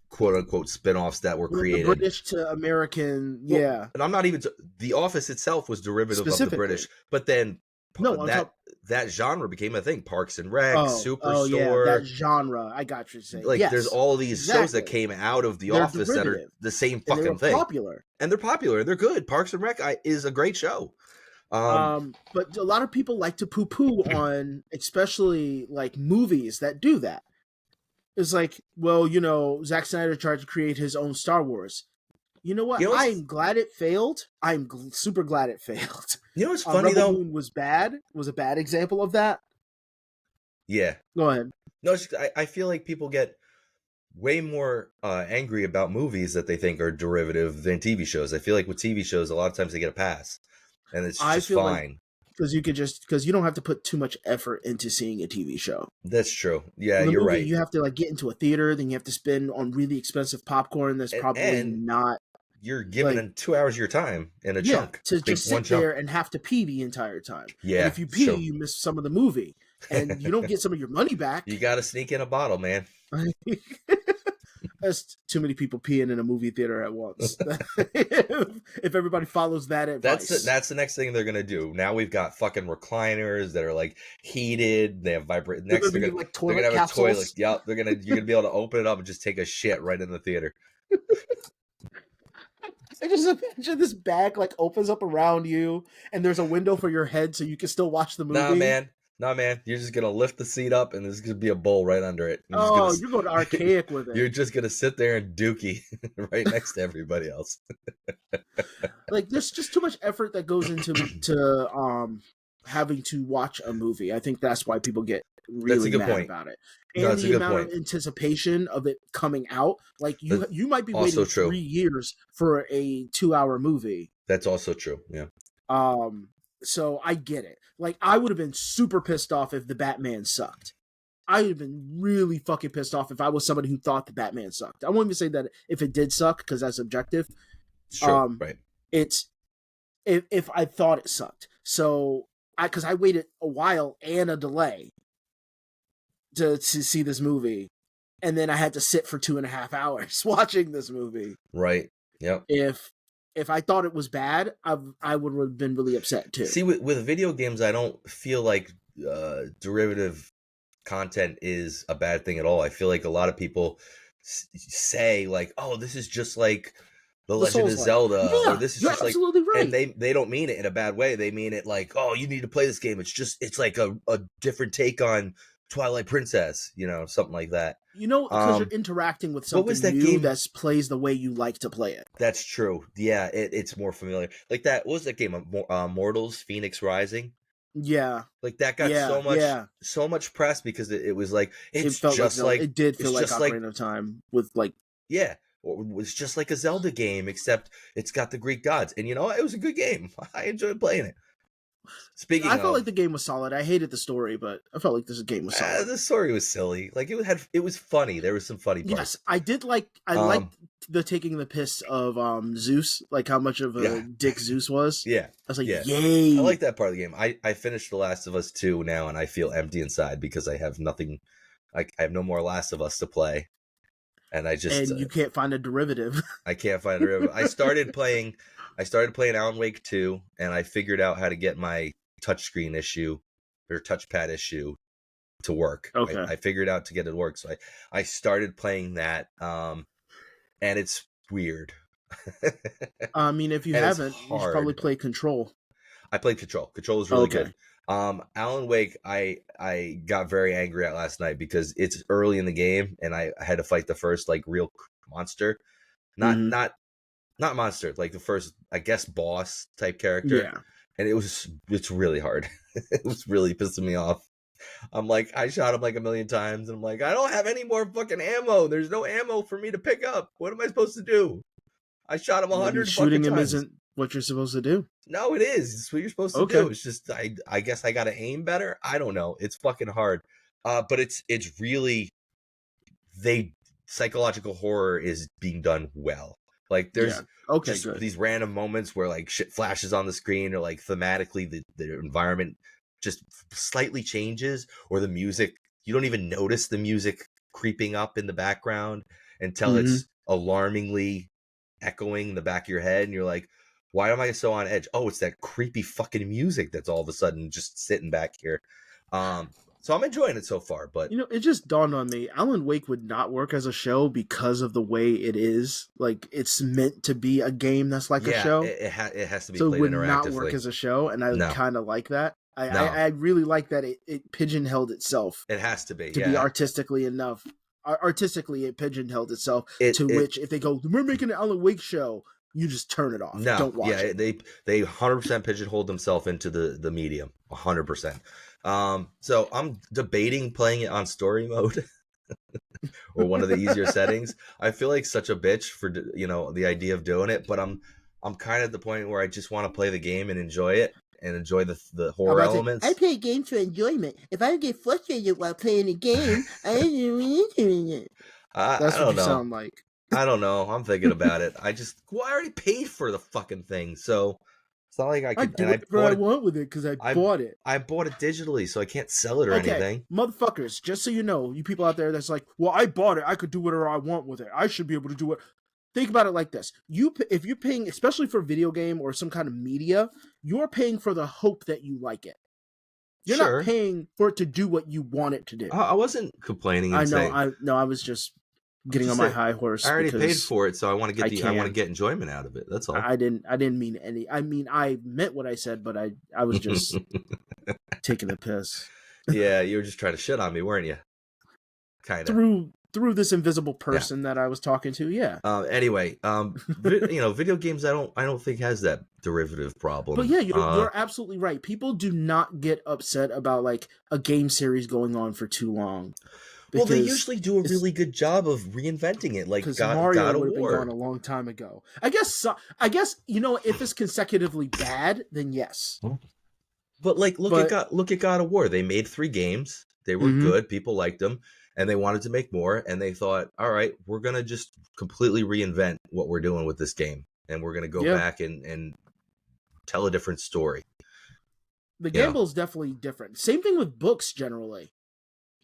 quote-unquote spin-offs that were created. The British to American, yeah. And I'm not even... The Office itself was derivative of the British, but then that genre became a thing. Parks and Rec, Superstore... yeah, that genre. I got you saying. Like, there's all these shows that came out of The Office that are the same fucking thing. And they're popular. They're good. Parks and Rec is a great show. But a lot of people like to poo-poo on, especially, like, movies that do that. It's like, well, Zack Snyder tried to create his own Star Wars. You know what? I'm glad it failed. I'm super glad it failed. You know what's funny, though? Rebel Moon was a bad example of that. Yeah. Go ahead. No, I feel like people get way more angry about movies that they think are derivative than TV shows. I feel like with TV shows, a lot of times they get a pass. And it's just fine. Because you don't have to put too much effort into seeing a TV show. That's true. Yeah, you're right. You have to like get into a theater, then you have to spend on really expensive popcorn. That's probably not. You're given 2 hours of your time in a chunk to just sit there and have to pee the entire time. Yeah, and if you pee, you miss some of the movie, and you don't get some of your money back. You got to sneak in a bottle, man. That's too many people peeing in a movie theater at once. if everybody follows that advice. That's the next thing they're gonna do. Now we've got fucking recliners that are like heated. They have vibrate. Next they're gonna have a toilet. Yep, you're gonna be able to open it up and just take a shit right in the theater. I just imagine this bag like opens up around you, and there's a window for your head, so you can still watch the movie. Nah, man. You're just gonna lift the seat up, and there's gonna be a bowl right under it. You're going archaic with it. You're just gonna sit there and dookie right next to everybody else. Like, there's just too much effort that goes into having to watch a movie. I think that's why people get really mad about it. And the amount of anticipation of it coming out. Like, you might be waiting 3 years for a 2-hour movie. That's also true. Yeah. So I get it. Like, I would have been super pissed off if the Batman sucked. I would have been really fucking pissed off if I was somebody who thought the Batman sucked. I won't even say that if it did suck, because that's objective. Sure, right. It's if I thought it sucked. So because I waited a while and a delay to see this movie, and then I had to sit for 2.5 hours watching this movie. Right. Yep. If I thought it was bad, I would have been really upset too. See, with video games, I don't feel like derivative content is a bad thing at all. I feel like a lot of people say like, "Oh, this is just like The Legend of Zelda," or "This is just like," right. And they don't mean it in a bad way. They mean it like, "Oh, you need to play this game. It's like a different take on Twilight Princess, something like that. Because you're interacting with something was that new game? that plays the way you like to play it. That's true. Yeah, it's more familiar. Like that. What was that game? Mortals: Phoenix Rising. Yeah, like that got so much press because it was like it did feel like Ocarina of Time with like it was just like a Zelda game, except it's got the Greek gods, and it was a good game. I enjoyed playing it. I felt like the game was solid. I hated the story, but I felt like this game was solid. The story was silly. Like it was funny. There was some funny parts. Yes, I did like. I liked the taking the piss of Zeus, like how much of a dick Zeus was. Yeah, I was like, yay! I like that part of the game. I finished The Last of Us 2 now, and I feel empty inside because I have nothing. I have no more Last of Us to play, and you can't find a derivative. I can't find a derivative. I started playing Alan Wake 2, and I figured out how to get my touchscreen issue or touchpad issue to work. Okay. I figured out to get it to work. So I started playing that, and it's weird. I mean, if you haven't, you should probably play Control. I played Control. Control is really good. Alan Wake, I got very angry at last night because it's early in the game, and I had to fight the first like real monster. Not monster, like the first, I guess, boss type character. Yeah. And it's really hard. It was really pissing me off. I'm like, I shot him like a million times, and I'm like, I don't have any more fucking ammo. There's no ammo for me to pick up. What am I supposed to do? I shot him 100 shooting fucking him times. isn't what you're supposed to do. No, it is. It's what you're supposed to do. It's just I guess I gotta aim better. I don't know. It's fucking hard. But it's really psychological horror is being done well. Like there's these random moments where like shit flashes on the screen, or like thematically the environment just slightly changes, or the music, you don't even notice the music creeping up in the background until it's alarmingly echoing in the back of your head, and you're like, why am I so on edge? Oh, it's that creepy fucking music that's all of a sudden just sitting back here. So I'm enjoying it so far, but it just dawned on me, Alan Wake would not work as a show because of the way it is. Like, it's meant to be a game that's like a show. It has to be so played interactively. So it would not work as a show, and I kind of like that. I really like that it pigeonholed itself. It has to be be artistically enough. Artistically, it pigeonholed itself which if they go, we're making an Alan Wake show, you just turn it off. No, don't watch it. They 100% pigeonholed themselves into the medium, 100%. So I'm debating playing it on story mode or one of the easier settings. I feel like such a bitch for the idea of doing it, but I'm kind of at the point where I just want to play the game and enjoy it and enjoy the horror elements. I play games for enjoyment. If I get frustrated while playing a game, I don't it. That's what you sound like. I don't know. I'm thinking about it. I already paid for the fucking thing, so it's not like I could. do whatever I want with it because I bought it. I bought it digitally, so I can't sell it or anything. Motherfuckers, just so you know, you people out there that's like, well, I bought it. I could do whatever I want with it. I should be able to do it. Think about it like this. If you're paying, especially for a video game or some kind of media, you're paying for the hope that you like it. You're not paying for it to do what you want it to do. I wasn't complaining. I was just getting on my high horse. I already paid for it, so I want to get enjoyment out of it. That's all. I didn't mean any. I mean, I meant what I said, but I was just taking the piss. Yeah, you were just trying to shit on me, weren't you? Kind of. Through this invisible person that I was talking to, yeah. Anyway, video games I don't think has that derivative problem. But yeah, you're absolutely right. People do not get upset about like a game series going on for too long. Well, they usually do a really good job of reinventing it, like Mario would have been gone a long time ago. I guess if it's consecutively bad, then yes. But like, look at God of War. They made 3 games. They were good. People liked them. And they wanted to make more, and they thought, all right, we're going to just completely reinvent what we're doing with this game. And we're going to go back and tell a different story. The gamble is definitely different. Same thing with books, generally.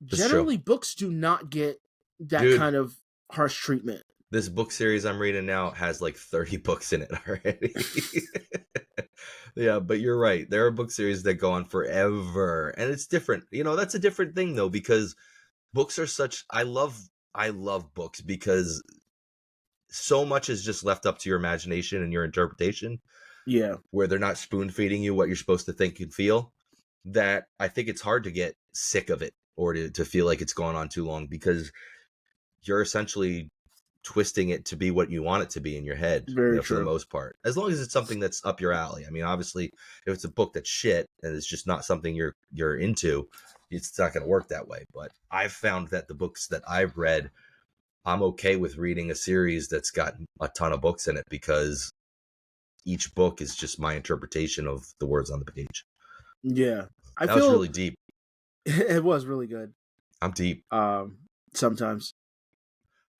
Generally, books do not get that kind of harsh treatment. This book series I'm reading now has like 30 books in it already. Yeah, but you're right. There are book series that go on forever. And it's different. That's a different thing, though, because books are I love books because so much is just left up to your imagination and your interpretation. Yeah. Where they're not spoon feeding you what you're supposed to think and feel, that I think it's hard to get sick of it or to feel like it's gone on too long, because you're essentially twisting it to be what you want it to be in your head. Very for the true. most part, as long as it's something that's up your alley. I mean, obviously, if it's a book that's shit and it's just not something you're into, it's not going to work that way. But I've found that the books that I've read, I'm okay with reading a series that's got a ton of books in it, because each book is just my interpretation of the words on the page. Yeah, That was really deep. It was really good. I'm deep. Sometimes.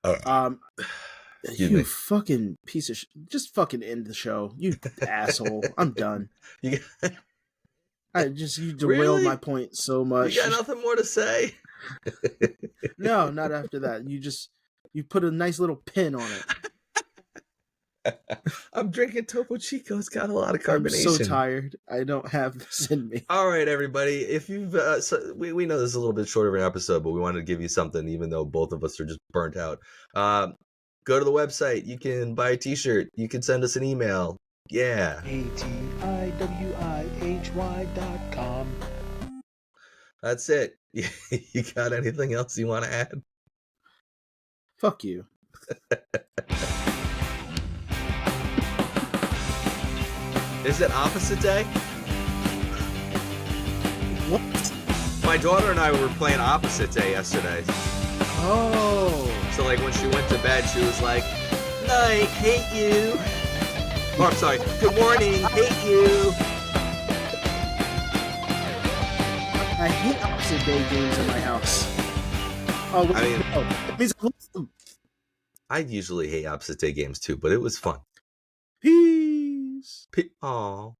Excuse you me. fucking piece of just fucking end the show, you asshole. I'm done. You derailed Really? my point so much. You got nothing more to say? No, not after that. You put a nice little pin on it. I'm drinking Topo Chico. It's got a lot of carbonation. I'm so tired. I don't have this in me. All right, everybody. If you've, we know this is a little bit short of an episode, but we wanted to give you something, even though both of us are just burnt out. Go to the website. You can buy a T-shirt. You can send us an email. Yeah. ATIWIHY.com. That's it. You got anything else you want to add? Fuck you. Is it opposite day? What? My daughter and I were playing opposite day yesterday. Oh. So like when she went to bed, she was like, "Night, hate you." Oh, I'm sorry. Good morning, hate you. I hate opposite day games in my house. Oh, I mean, it means I usually hate opposite day games too, but it was fun. peace. Aw.